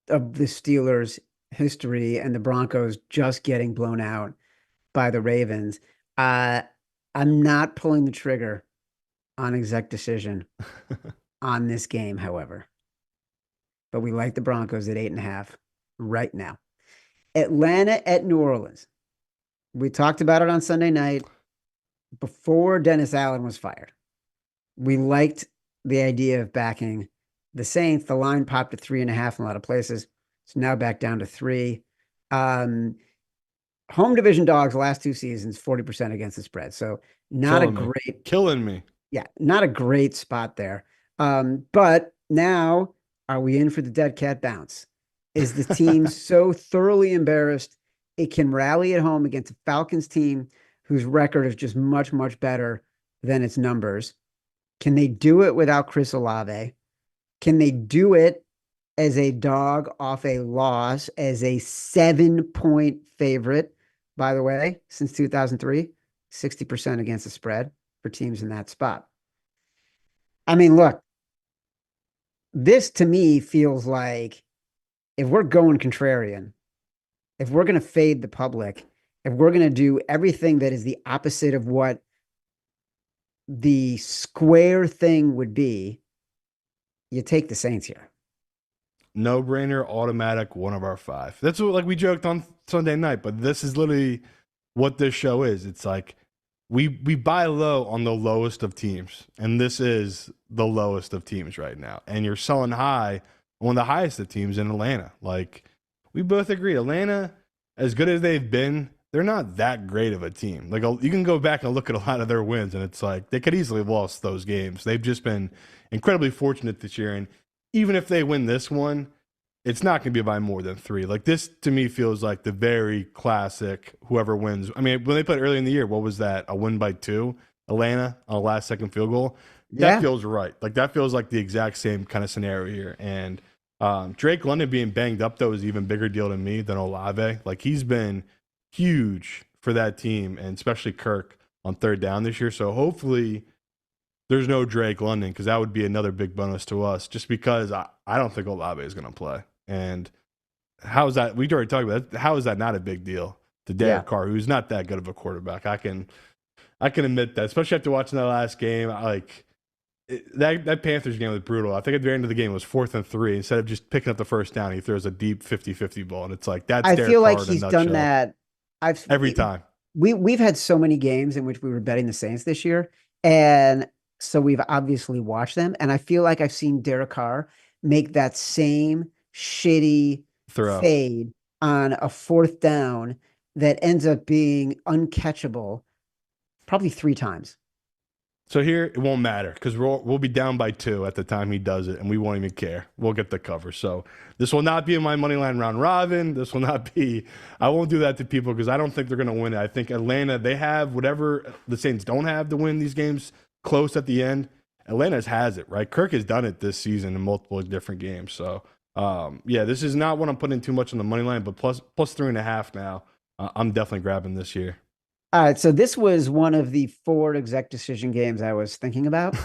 of the Steelers' history and the Broncos just getting blown out by the Ravens. I'm not pulling the trigger on exec decision on this game, however. But we like the Broncos at 8.5 right now. Atlanta at New Orleans. We talked about it on Sunday night before Dennis Allen was fired. We liked the idea of backing the Saints. The line popped to 3.5 in a lot of places. It's now back down to 3. Home division dogs last 2 seasons, 40% against the spread. So not killing me. Yeah, not a great spot there. But now, are we in for the dead cat bounce? Is the team so thoroughly embarrassed it can rally at home against a Falcons team whose record is just much, much better than its numbers? Can they do it without Chris Olave? Can they do it as a dog off a loss, as a 7-point favorite, by the way, since 2003, 60% against the spread for teams in that spot? I mean, look, this to me feels like if we're going contrarian, if we're going to fade the public, if we're going to do everything that is the opposite of what the square thing would be, you take the Saints here. no brainer, automatic, one of our five. That's what, like we joked on Sunday night, but this is literally what this show is. It's like we buy low on the lowest of teams, and this is the lowest of teams right now. And you're selling high on the highest of teams in Atlanta. Like we both agree, Atlanta, as good as they've been, they're not that great of a team. Like you can go back and look at a lot of their wins, and it's like they could easily have lost those games. They've just been incredibly fortunate this year, and even if they win this one, it's not going to be by more than 3. Like this to me feels like the very classic whoever wins. I mean, when they played earlier in the year, what was that? A win by 2, Atlanta on a last second field goal. That Yeah. feels right. Like that feels like the exact same kind of scenario here. And Drake London being banged up though is an even bigger deal to me than Olave. Like he's been huge for that team, and especially Kirk on third down this year. So hopefully there's no Drake London, because that would be another big bonus to us, just because I don't think Olave is going to play. And how is that? We already talked about that. How is that not a big deal to Derek Yeah. Carr, who's not that good of a quarterback? I can admit that, especially after watching that last game. That Panthers game was brutal. I think at the end of the game it was 4th and 3. Instead of just picking up the first down, he throws a deep 50-50 ball, and it's like that's I Derek feel like Carr in a he's done nutshell. that. Every time. We've had so many games in which we were betting the Saints this year, and so we've obviously watched them. And I feel like I've seen Derek Carr make that same shitty Throw. fade on a 4th down that ends up being uncatchable probably 3 times. So here it won't matter because we'll be down by 2 at the time he does it, and we won't even care. We'll get the cover. So this will not be in my money line round robin. This will not be. I won't do that to people because I don't think they're going to win it. I think Atlanta, they have whatever the Saints don't have to win these games close at the end. Atlanta has it, right? Kirk has done it this season in multiple different games. So yeah, this is not what I'm putting too much on the money line, but plus 3.5 now. I'm definitely grabbing this year. All right, so this was one of the 4 exec decision games I was thinking about.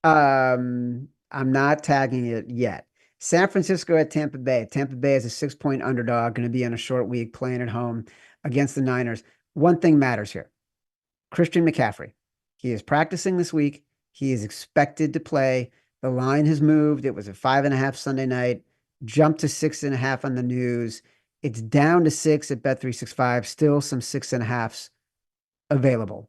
I'm not tagging it yet. San Francisco at Tampa Bay. Tampa Bay is a 6-point underdog, going to be on a short week playing at home against the Niners. One thing matters here. Christian McCaffrey. He is practicing this week. He is expected to play. The line has moved. It was at 5.5 Sunday night, jumped to 6.5 on the news. It's down to 6 at Bet365. Still some 6.5s available.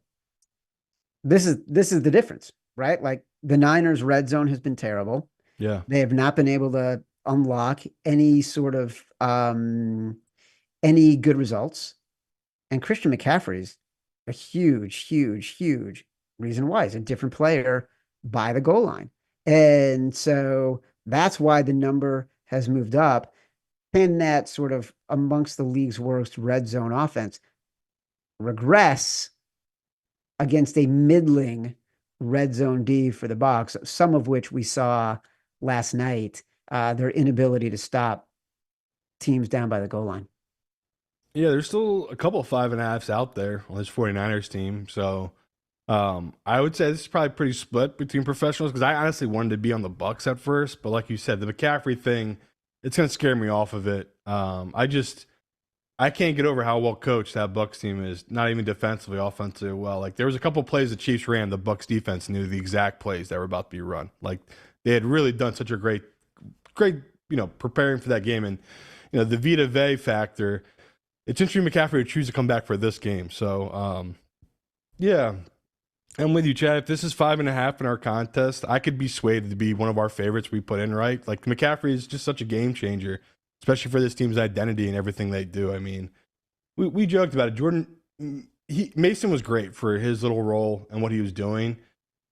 This is the difference, right? Like the Niners red zone has been terrible. Yeah. They have not been able to unlock any sort of any good results. And Christian McCaffrey's a huge, huge, huge reason why. He's a different player by the goal line. And so that's why the number has moved up. And that sort of amongst the league's worst red zone offense regress against a middling red zone D for the Bucs, some of which we saw last night, their inability to stop teams down by the goal line. Yeah, there's still a couple of 5.5s out there on this 49ers team. So I would say this is probably pretty split between professionals, because I honestly wanted to be on the Bucs at first. But like you said, the McCaffrey thing, it's going to scare me off of it. I can't get over how well coached that Bucs team is, not even defensively, offensively well. Like there was a couple plays the Chiefs ran, the Bucs defense knew the exact plays that were about to be run. Like they had really done such a great, preparing for that game. And, the Vita Vea factor, it's interesting McCaffrey would choose to come back for this game. So, yeah, I'm with you, Chad. If this is 5.5 in our contest, I could be swayed to be one of our favorites we put in, right? Like McCaffrey is just such a game changer, especially for this team's identity and everything they do. I mean, we joked about it. Jordan, Mason was great for his little role and what he was doing,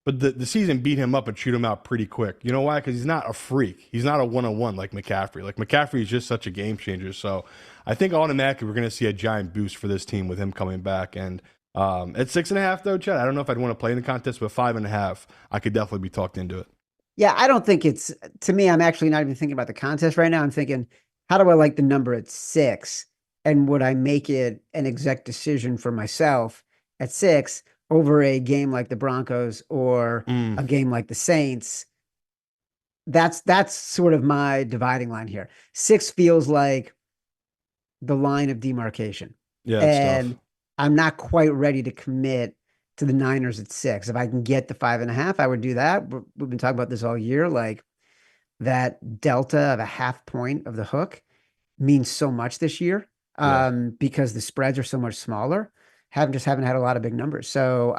but the season beat him up and chewed him out pretty quick. You know why? Because he's not a freak. He's not a one-on-one like McCaffrey. Like McCaffrey is just such a game changer. So I think automatically we're going to see a giant boost for this team with him coming back. And at 6.5 though, Chad, I don't know if I'd want to play in the contest, but 5.5, I could definitely be talked into it. Yeah, I don't think it's, to me, I'm actually not even thinking about the contest right now. I'm thinking, how do I like the number at 6? And would I make it an exec decision for myself at 6 over a game like the Broncos or a game like the Saints? That's sort of my dividing line here. 6 feels like the line of demarcation. Yeah, it's And tough. I'm not quite ready to commit to the Niners at 6. If I can get the 5.5, I would do that. We've been talking about this all year. Like that delta of a half point of the hook means so much this year, Yeah, because the spreads are so much smaller. Haven't had a lot of big numbers. So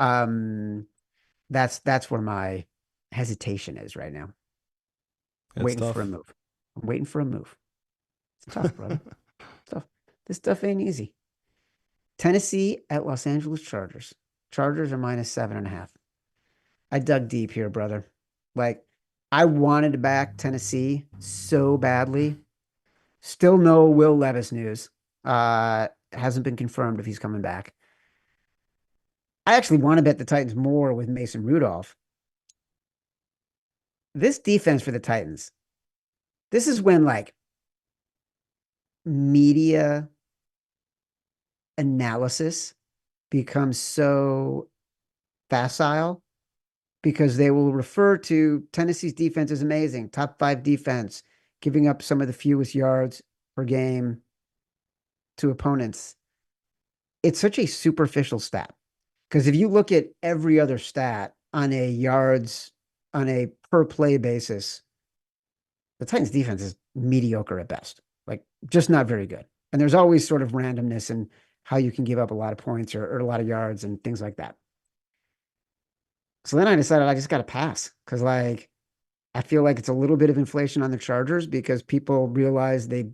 that's where my hesitation is right now. it's Waiting for a tough. move. I'm waiting for a move. It's tough, brother. It's tough. This stuff ain't easy. Tennessee at Los Angeles Chargers. Chargers are -7.5. I dug deep here, brother. Like, I wanted to back Tennessee so badly. Still no Will Levis news. Hasn't been confirmed if he's coming back. I actually want to bet the Titans more with Mason Rudolph. This defense for the Titans, this is when like media analysis becomes so facile because they will refer to Tennessee's defense as amazing, top 5 defense, giving up some of the fewest yards per game to opponents. It's such a superficial stat because if you look at every other stat on a yards on a per play basis, the Titans defense is mediocre at best, like just not very good. And there's always sort of randomness in how you can give up a lot of points or a lot of yards and things like that. So then I decided I just got to pass because like I feel like it's a little bit of inflation on the Chargers because people realize they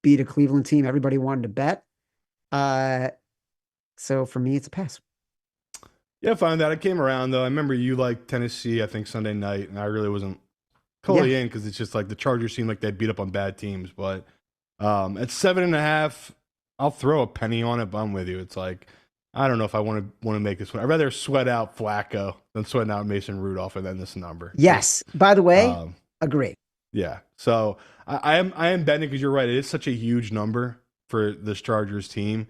beat a Cleveland team everybody wanted to bet. Uh, so for me, it's a pass. Yeah, fine that. I came around though. I remember you liked Tennessee, I think Sunday night, and I really wasn't Yeah. totally in because it's just like the Chargers seem like they beat up on bad teams. But at 7.5, I'll throw a penny on it. But I'm with you. It's like I don't know if I want to make this one. I'd rather sweat out Flacco than sweating out Mason Rudolph and then this number. Yes. Just By the way, um, agree. yeah. So I am betting because you're right. It is such a huge number for this Chargers team,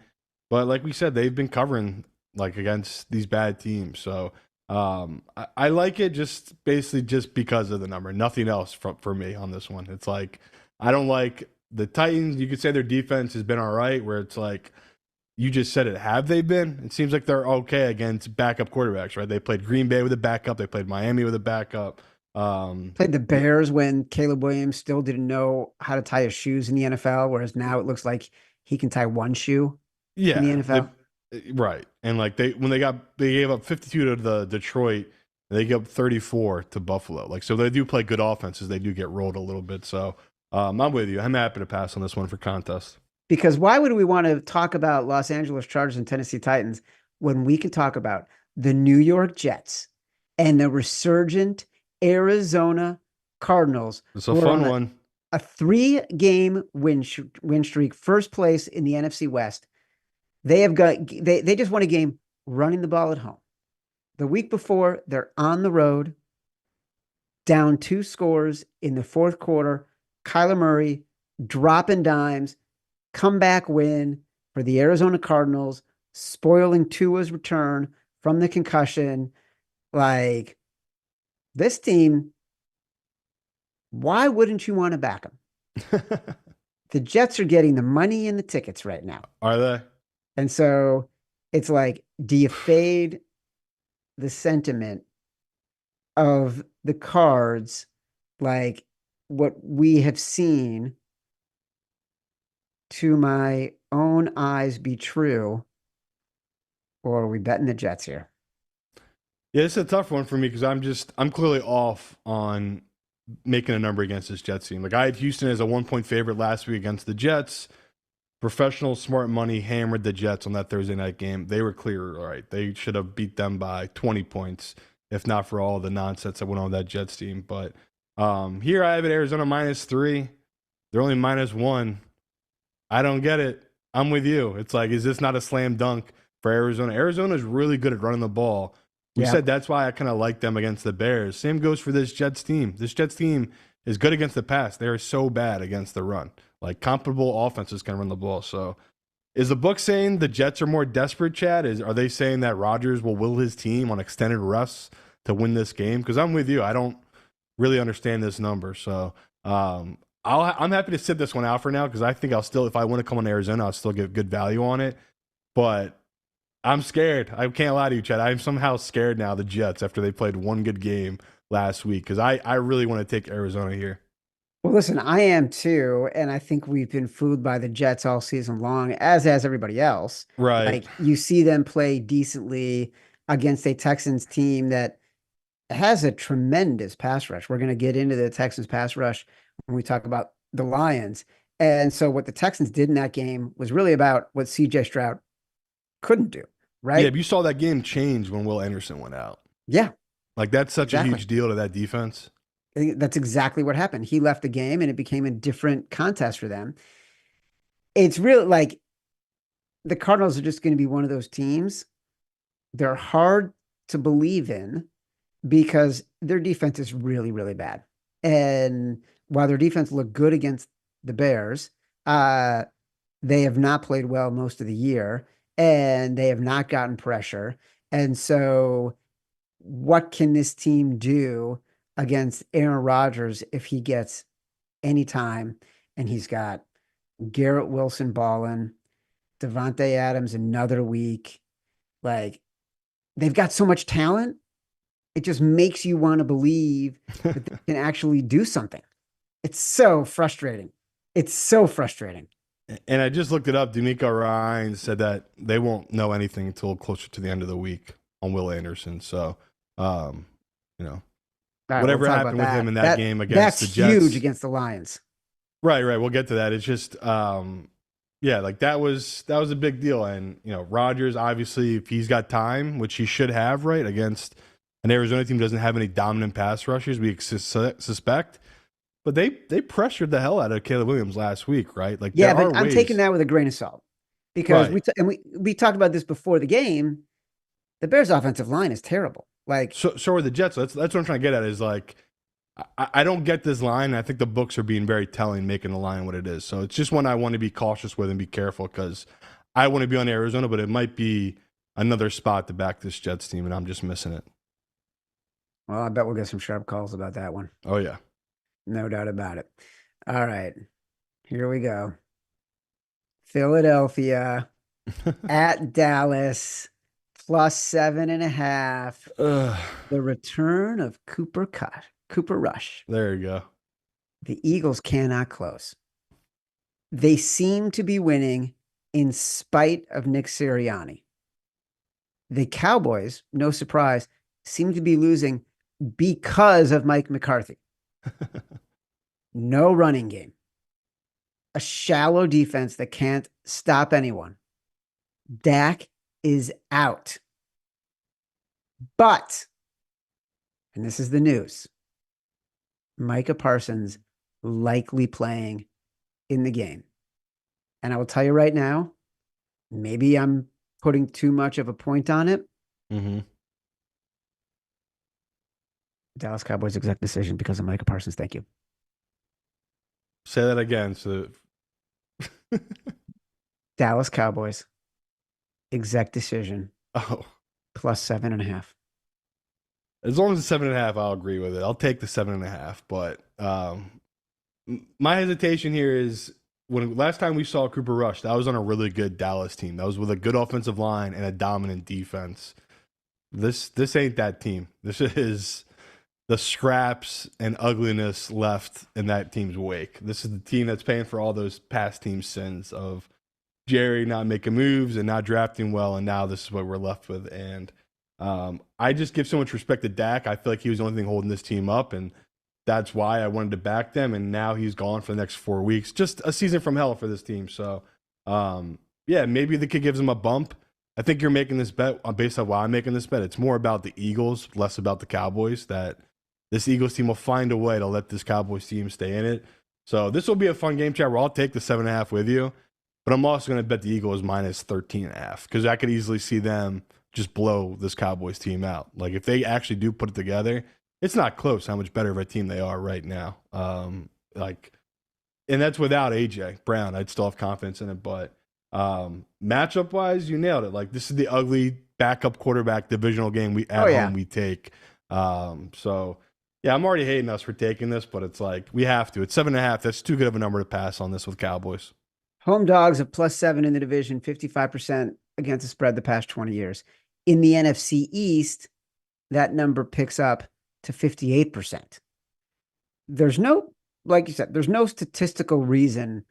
but like we said, they've been covering like against these bad teams. So I like it just basically just because of the number. Nothing else for me on this one. It's like I don't like the Titans. You could say their defense has been all right. Where it's like you just said it. Have they been? It seems like they're okay against backup quarterbacks, right? They played Green Bay with a backup. They played Miami with a backup. Played the Bears when Caleb Williams still didn't know how to tie his shoes in the NFL, whereas now it looks like he can tie one shoe in the Yeah, NFL. right. And like they gave up 52 to the Detroit, they gave up 34 to Buffalo. Like so they do play good offenses. They do get rolled a little bit. So I'm with you. I'm happy to pass on this one for contest. Because why would we want to talk about Los Angeles Chargers and Tennessee Titans when we can talk about the New York Jets and the resurgent Arizona Cardinals, It's a who are on fun one. a 3-game win streak, first place in the NFC West. They just won a game running the ball at home. The week before, they're on the road, down 2 scores in the fourth quarter. Kyler Murray dropping dimes, comeback win for the Arizona Cardinals, spoiling Tua's return from the concussion. Like this team, why wouldn't you want to back them? The Jets are getting the money and the tickets right now. Are they? And so it's like, do you fade the sentiment of the cards, like what we have seen to my own eyes be true, or are we betting the Jets here? Yeah, it's a tough one for me because I'm clearly off on making a number against this Jets team. Like I had Houston as a 1 point favorite last week against the Jets. Professional smart money hammered the Jets on that Thursday night game. They were clear, all right. They should have beat them by 20 points, if not for all the nonsense that went on with that Jets team. But here I have it Arizona -3. They're only -1. I don't get it. I'm with you. It's like, is this not a slam dunk for Arizona? Arizona is really good at running the ball. We Yeah. said that's why I kind of like them against the Bears. Same goes for this Jets team. This Jets team is good against the pass. They are so bad against the run. Like comparable offenses can run the ball. So is the book saying the Jets are more desperate, Chad? Are they saying that Rodgers will will his team on extended rests to win this game? Because I'm with you. I don't really understand this number. So I'm happy to sit this one out for now because I think I'll still, if I want to come on Arizona, I'll still get good value on it. But I'm scared. I can't lie to you, Chad. I'm somehow scared now, the Jets, after they played one good game last week because I really want to take Arizona here. Well, listen, I am too, and I think we've been fooled by the Jets all season long, as has everybody else. Right. Like you see them play decently against a Texans team that has a tremendous pass rush. We're going to get into the Texans pass rush when we talk about the Lions. And so what the Texans did in that game was really about what CJ Stroud couldn't do, Yeah, right? but you saw that game change when Will Anderson went out. Yeah, Like that's such a exactly. huge deal to that defense. I think that's exactly what happened. He left the game and it became a different contest for them. It's really like the Cardinals are just going to be one of those teams. They're hard to believe in because their defense is really, really bad. And while their defense looked good against the Bears, uh, they have not played well most of the year and they have not gotten pressure. And so, what can this team do against Aaron Rodgers if he gets any time and he's got Garrett Wilson balling, Devontae Adams another week? Like, they've got so much talent. It just makes you want to believe that they can actually do something. It's so frustrating. It's so frustrating. And I just looked it up. D'Amico Ryan said that they won't know anything until closer to the end of the week on Will Anderson. So, um, you know, All right, we'll whatever talk about happened with him that. in that game against That's the huge Jets. against the Lions. Right, right. We'll get to that. It's just, yeah, like that was a big deal. And Rodgers, obviously, if he's got time, which he should have, right, against an Arizona team doesn't have any dominant pass rushers, we suspect. But they pressured the hell out of Caleb Williams last week, right? Like Yeah, there but are I'm taking ways, that with a grain of salt because right? we talked about this before the game. The Bears' offensive line is terrible. Like, So are the Jets. So that's what I'm trying to get at. Is like I don't get this line. I think the books are being very telling, making the line what it is. So it's just one I want to be cautious with and be careful because I want to be on Arizona, but it might be another spot to back this Jets team, and I'm just missing it. well, I bet we'll get some sharp calls about that one. Oh yeah. No doubt about it. All right, here we go. Philadelphia at Dallas, +7.5. Ugh, The return of Cooper Rush. there you go. The Eagles cannot close. They seem to be winning in spite of Nick Sirianni. The Cowboys, no surprise, seem to be losing because of Mike McCarthy. No running game. A shallow defense that can't stop anyone. Dak is out. But, and this is the news, Micah Parsons likely playing in the game. And I will tell you right now, maybe I'm putting too much of a point on it. Mm-hmm. Dallas Cowboys exec decision because of Micah Parsons. Thank you. Say that again. So Dallas Cowboys exec decision oh, +7.5. as long as it's 7.5, I'll agree with it. I'll take the 7.5. But my hesitation here is when last time we saw Cooper Rush, that was on a really good Dallas team. That was with a good offensive line and a dominant defense. This ain't that team. This is the scraps and ugliness left in that team's wake. This is the team that's paying for all those past team sins of Jerry not making moves and not drafting well, and now this is what we're left with. And I just give so much respect to Dak. I feel like he was the only thing holding this team up, and that's why I wanted to back them. And now he's gone for the next 4 weeks. Just a season from hell for this team. So, yeah, maybe the kid gives him a bump. I think you're making this bet based on why I'm making this bet. It's more about the Eagles, less about the Cowboys, that this Eagles team will find a way to let this Cowboys team stay in it. So this will be a fun game, chat, where I'll take the 7.5 with you. But I'm also going to bet the Eagles -13.5 because I could easily see them just blow this Cowboys team out. Like if they actually do put it together, it's not close how much better of a team they are right now. And that's without AJ Brown. I'd still have confidence in it. But matchup wise, you nailed it. Like this is the ugly backup quarterback divisional game home we take. So yeah, I'm already hating us for taking this, but it's like we have to. It's 7.5. That's too good of a number to pass on this with Cowboys. Home dogs of +7 in the division, 55% against the spread the past 20 years. In the NFC East, that number picks up to 58%. There's no like you said, there's no statistical reason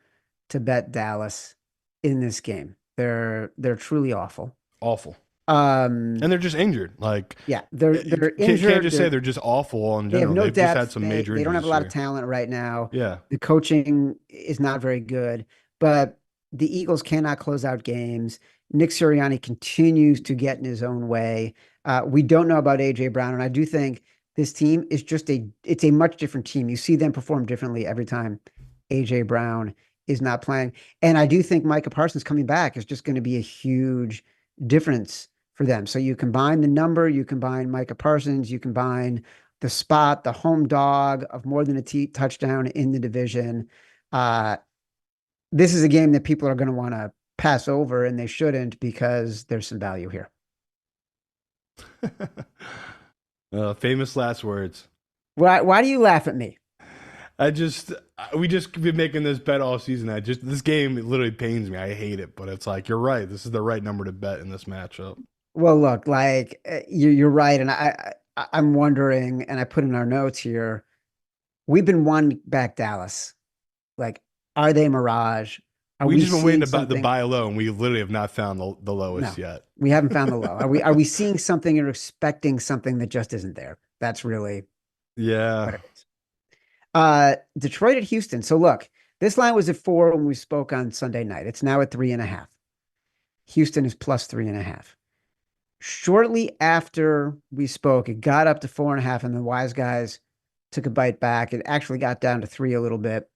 to bet Dallas in this game. They're truly awful. Awful. Um, And they're just injured. Like, yeah, they're you can't injured. just say they're just awful in They have general. no They've just had depth. some They major they don't injuries have a this lot of year. talent right now. Yeah. The coaching is not very good, but the Eagles cannot close out games. Nick Sirianni continues to get in his own way. We don't know about AJ Brown, and I do think this team is just it's a much different team. You see them perform differently every time AJ Brown is not playing. And I do think Micah Parsons coming back is just going to be a huge difference for them. So you combine the number, you combine Micah Parsons, you combine the spot, the home dog of more than a touchdown in the division. Uh, this is a game that people are going to want to pass over, and they shouldn't because there's some value here. Famous last words. Why do you laugh at me? We just been making this bet all season. This game, it literally pains me. I hate it, but it's like, you're right. This is the right number to bet in this matchup. Well, look, like you're right, and I'm wondering, and I put in our notes here, we've been one back Dallas. Like, are they mirage? Are We we just been waiting seeing about the something? buy low, and we literally have not found the lowest No, yet. we haven't found the low. Are we seeing something or expecting something that just isn't there? That's really Yeah. what it is. Detroit at Houston. So look, this line was at 4 when we spoke on Sunday night. It's now at 3.5. Houston is plus 3.5. Shortly after we spoke, it got up to 4.5, and the wise guys took a bite back. It actually got down to 3 a little bit,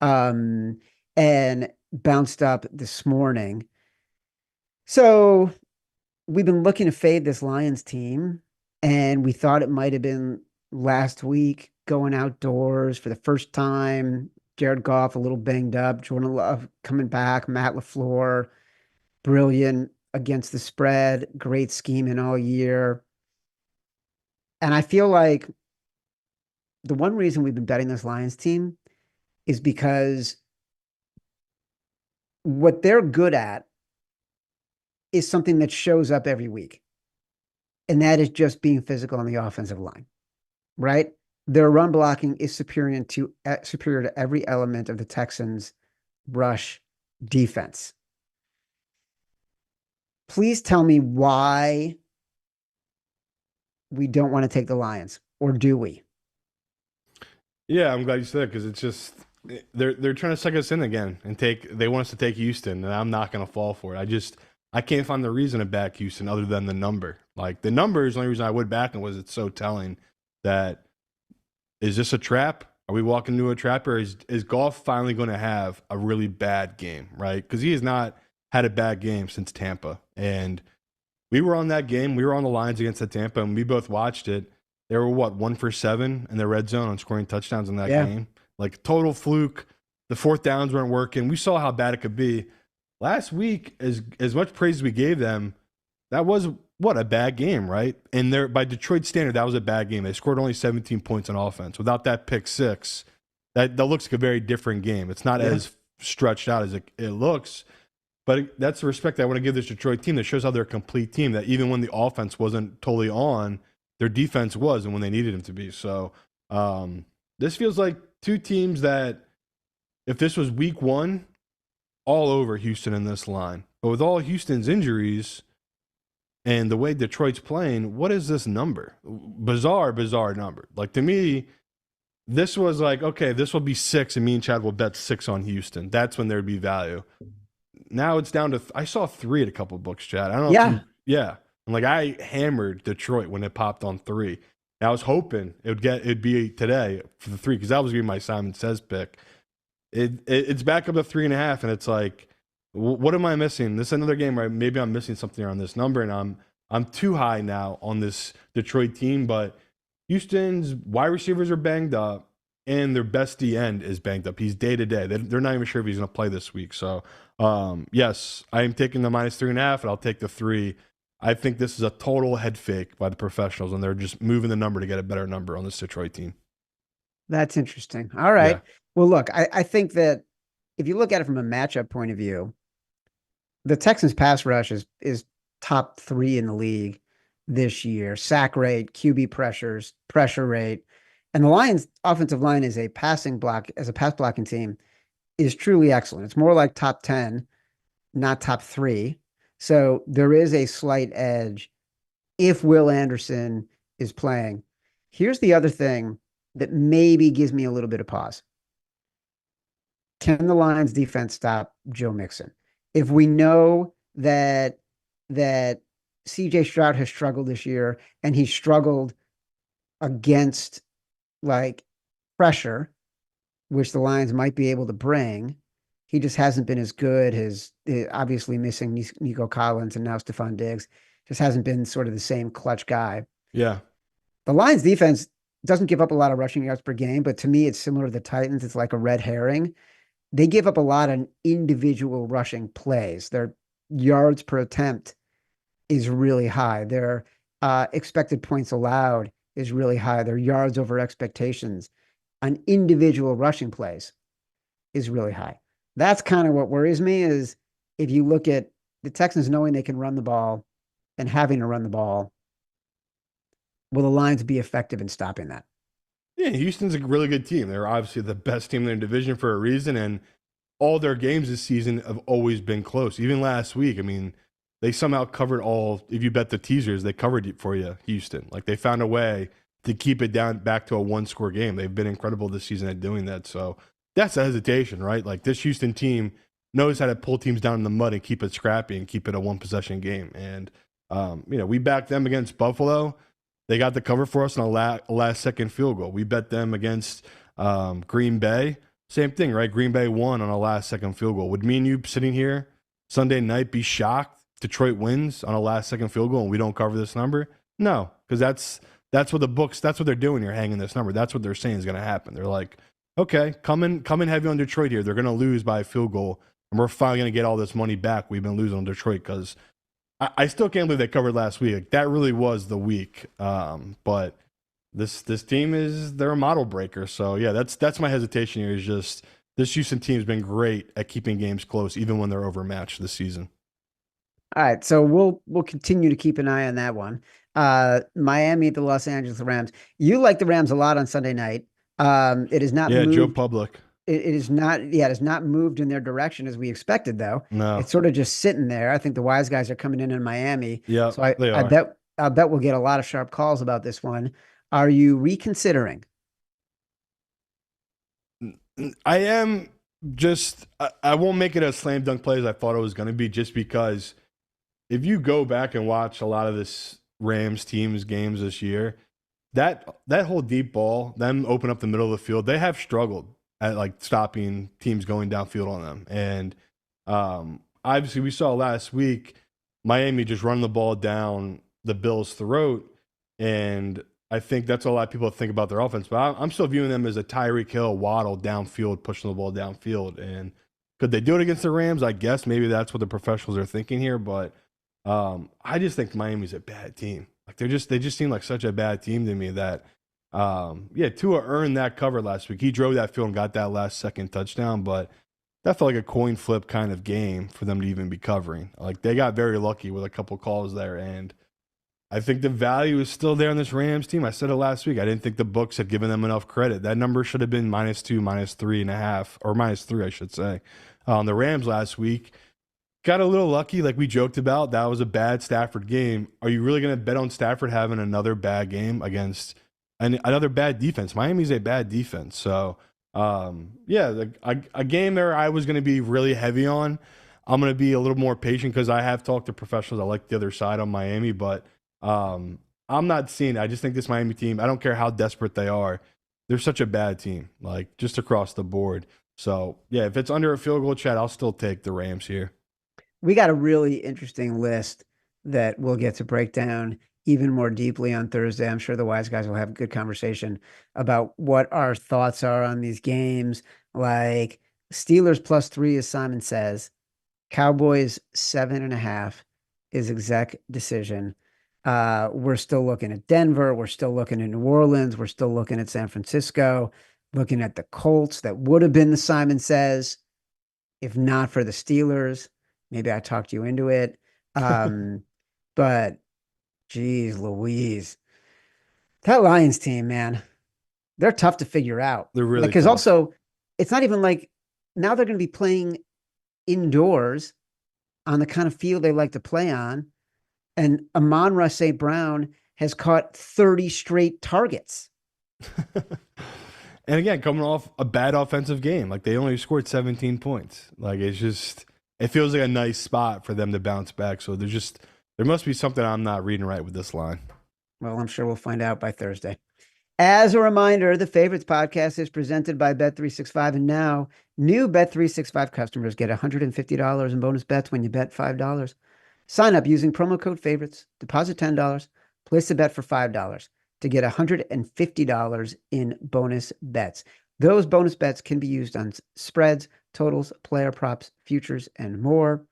and bounced up this morning. So we've been looking to fade this Lions team, and we thought it might have been last week going outdoors for the first time. Jared Goff a little banged up, Jordan Love coming back, Matt LaFleur, brilliant against the spread, great scheming all year. And I feel like the one reason we've been betting this Lions team is because what they're good at is something that shows up every week. And that is just being physical on the offensive line, right? Their run blocking is superior to every element of the Texans' rush defense. Please tell me why we don't want to take the Lions, or do we? Yeah, I'm glad you said that, because it's just they're trying to suck us in again and they want us to take Houston, and I'm not going to fall for it. I can't find the reason to back Houston other than the number. Like, the number is the only reason I would back it. Was it's so telling that, is this a trap? Are we walking into a trap, or is Goff finally going to have a really bad game, right? Because he has not had a bad game since Tampa. And we were on that game. We were on the Lions against the Tampa, and we both watched it. They were, what, 1 for 7 in the red zone on scoring touchdowns in that game? Like, total fluke. The fourth downs weren't working. We saw how bad it could be. Last week, as much praise as we gave them, that was, what, a bad game, right? And by Detroit standard, that was a bad game. They scored only 17 points on offense. Without that pick six, that looks like a very different game. It's not as stretched out as it looks, but that's the respect that I want to give this Detroit team. That shows how they're a complete team, that even when the offense wasn't totally on, their defense was, and when they needed him to be. So this feels like two teams that, if this was week 1, all over Houston in this line. But with all Houston's injuries and the way Detroit's playing, what is this number? Bizarre number. Like, to me, this was like, okay, this will be 6, and me and Chad will bet 6 on Houston. That's when there'd be value. Now it's down to, I saw 3 at a couple of books, Chad. I don't know. Yeah. And like, I hammered Detroit when it popped on 3. And I was hoping it'd be today for the 3, because that was going to be my Simon Says pick. It's back up to 3.5, and it's like, what am I missing? This is another game where maybe I'm missing something on this number, and I'm too high now on this Detroit team. But Houston's wide receivers are banged up, and their best D end is banged up. He's day to day. They're not even sure if he's going to play this week. So, yes, I am taking the minus 3.5, and I'll take the 3. I think this is a total head fake by the professionals, and they're just moving the number to get a better number on this Detroit team. That's interesting. All right. Yeah. Well, look, I think that if you look at it from a matchup point of view, the Texans pass rush is top 3 in the league this year. Sack rate, QB pressures, pressure rate. And the Lions' offensive line is a passing block, as a pass blocking team, is truly excellent. It's more like top 10, not top three. So there is a slight edge if Will Anderson is playing. Here's the other thing that maybe gives me a little bit of pause. Can the Lions defense stop Joe Mixon? If we know that CJ Stroud has struggled this year and he struggled against like pressure, which the Lions might be able to bring, he just hasn't been as good. His obviously missing Nico Collins and now Stephon Diggs just hasn't been sort of the same clutch guy. Yeah. The Lions defense doesn't give up a lot of rushing yards per game, but to me, it's similar to the Titans. It's like a red herring. They give up a lot of individual rushing plays. Their yards per attempt is really high. Their expected points allowed is really high. Their yards over expectations on individual rushing plays is really high. That's kind of what worries me is if you look at the Texans knowing they can run the ball and having to run the ball, will the Lions be effective in stopping that? Yeah, Houston's a really good team. They're obviously the best team in their division for a reason, and all their games this season have always been close. Even last week, I mean, they somehow covered all. If you bet the teasers, they covered it for you, Houston. Like they found a way to keep it down back to a one-score game. They've been incredible this season at doing that. So that's a hesitation, right? Like this Houston team knows how to pull teams down in the mud and keep it scrappy and keep it a one-possession game. And we backed them against Buffalo. They got the cover for us on a last-second field goal. We bet them against Green Bay. Same thing, right? Green Bay won on a last-second field goal. Would me and you sitting here Sunday night be shocked Detroit wins on a last-second field goal and we don't cover this number? No, because that's what the books, that's what they're doing here, hanging this number. That's what they're saying is going to happen. They're like, okay, come in heavy on Detroit here. They're going to lose by a field goal, and we're finally going to get all this money back we've been losing on Detroit because I still can't believe they covered last week. Like, that really was the week. But this team they're a model breaker. So yeah, that's my hesitation here. Is just this Houston team's been great at keeping games close, even when they're overmatched this season. All right, so we'll continue to keep an eye on that one. Miami at the Los Angeles Rams. You like the Rams a lot on Sunday night. It is not Yeah, Joe moved. Public. It is not, yeah, it has not moved in their direction as we expected, though. No. It's sort of just sitting there. I think the wise guys are coming in Miami. Yeah, So I, they I are. bet I bet we'll get a lot of sharp calls about this one. Are you reconsidering? I am just I won't make it a slam dunk play as I thought it was going to be, just because if you go back and watch a lot of this Rams team's games this year, that whole deep ball, them open up the middle of the field, they have struggled at like stopping teams going downfield on them. And obviously we saw last week Miami just run the ball down the Bills' throat, and I think that's what a lot of people think about their offense. But I'm still viewing them as a Tyreek Hill, Waddle downfield, pushing the ball downfield. And could they do it against the Rams? I guess maybe that's what the professionals are thinking here. But I just think Miami's a bad team. Like they just seem like such a bad team to me that yeah, Tua earned that cover last week. He drove that field and got that last second touchdown, but that felt like a coin flip kind of game for them to even be covering. Like they got very lucky with a couple calls there, and I think the value is still there on this Rams team. I said it last week. I didn't think the books had given them enough credit. That number should have been -2, -3.5, or -3, I should say. The Rams last week got a little lucky, like we joked about. That was a bad Stafford game. Are you really going to bet on Stafford having another bad game against another bad defense? Miami's a bad defense. So, yeah, a game there I was going to be really heavy on. I'm going to be a little more patient because I have talked to professionals. I like the other side on Miami, but I'm not seeing it. I just think this Miami team, I don't care how desperate they are, they're such a bad team, like just across the board. So, yeah, if it's under a field goal, Chad, I'll still take the Rams here. We got a really interesting list that we'll get to break down even more deeply on Thursday. I'm sure the wise guys will have a good conversation about what our thoughts are on these games. Like Steelers +3, as Simon says. Cowboys 7.5 is exec decision. We're still looking at Denver. We're still looking at New Orleans. We're still looking at San Francisco, looking at the Colts. That would have been the Simon says if not for the Steelers. Maybe I talked you into it. But geez, Louise, that Lions team, man, they're tough to figure out. They're really because tough. also it's not even like now they're going to be playing indoors on the kind of field they like to play on. And Amon-Ra St. Brown has caught 30 straight targets. And again, coming off a bad offensive game, like they only scored 17 points. Like it feels like a nice spot for them to bounce back. So there must be something I'm not reading right with this line. Well, I'm sure we'll find out by Thursday. As a reminder, the Favorites podcast is presented by Bet365. And now new Bet365 customers get $150 in bonus bets when you bet $5. Sign up using promo code Favorites, deposit $10, place a bet for $5 to get $150 in bonus bets. Those bonus bets can be used on spreads, totals, player props, futures, and more.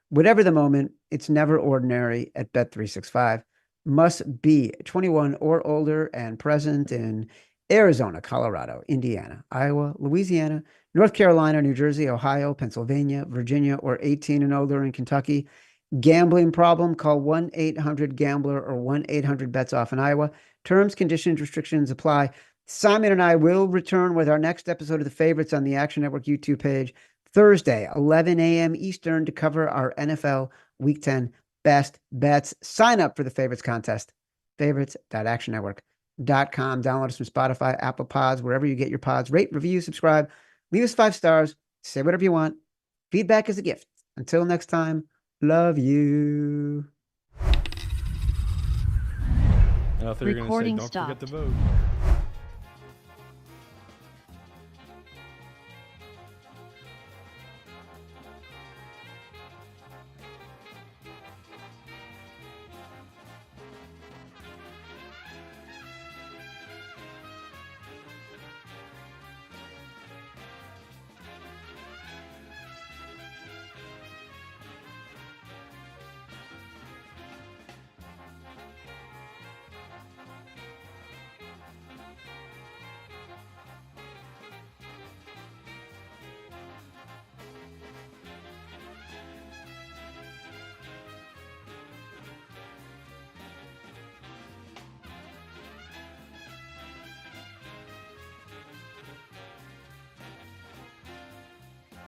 Whatever the moment, it's never ordinary at Bet365. Must be 21 or older and present in Arizona, Colorado, Indiana, Iowa, Louisiana, North Carolina, New Jersey, Ohio, Pennsylvania, Virginia, or 18 and older in Kentucky. Gambling problem? Call 1-800-GAMBLER or 1-800-BETS-OFF in Iowa. Terms, conditions, restrictions apply. Simon and I will return with our next episode of The Favorites on the Action Network YouTube page Thursday, 11 a.m. Eastern, to cover our NFL Week 10 best bets. Sign up for the Favorites contest. Favorites.actionnetwork.com. Download us from Spotify, Apple Pods, wherever you get your pods. Rate, review, subscribe. Leave us 5 stars. Say whatever you want. Feedback is a gift. Until next time, love you. I thought you were going to say, don't forget to vote.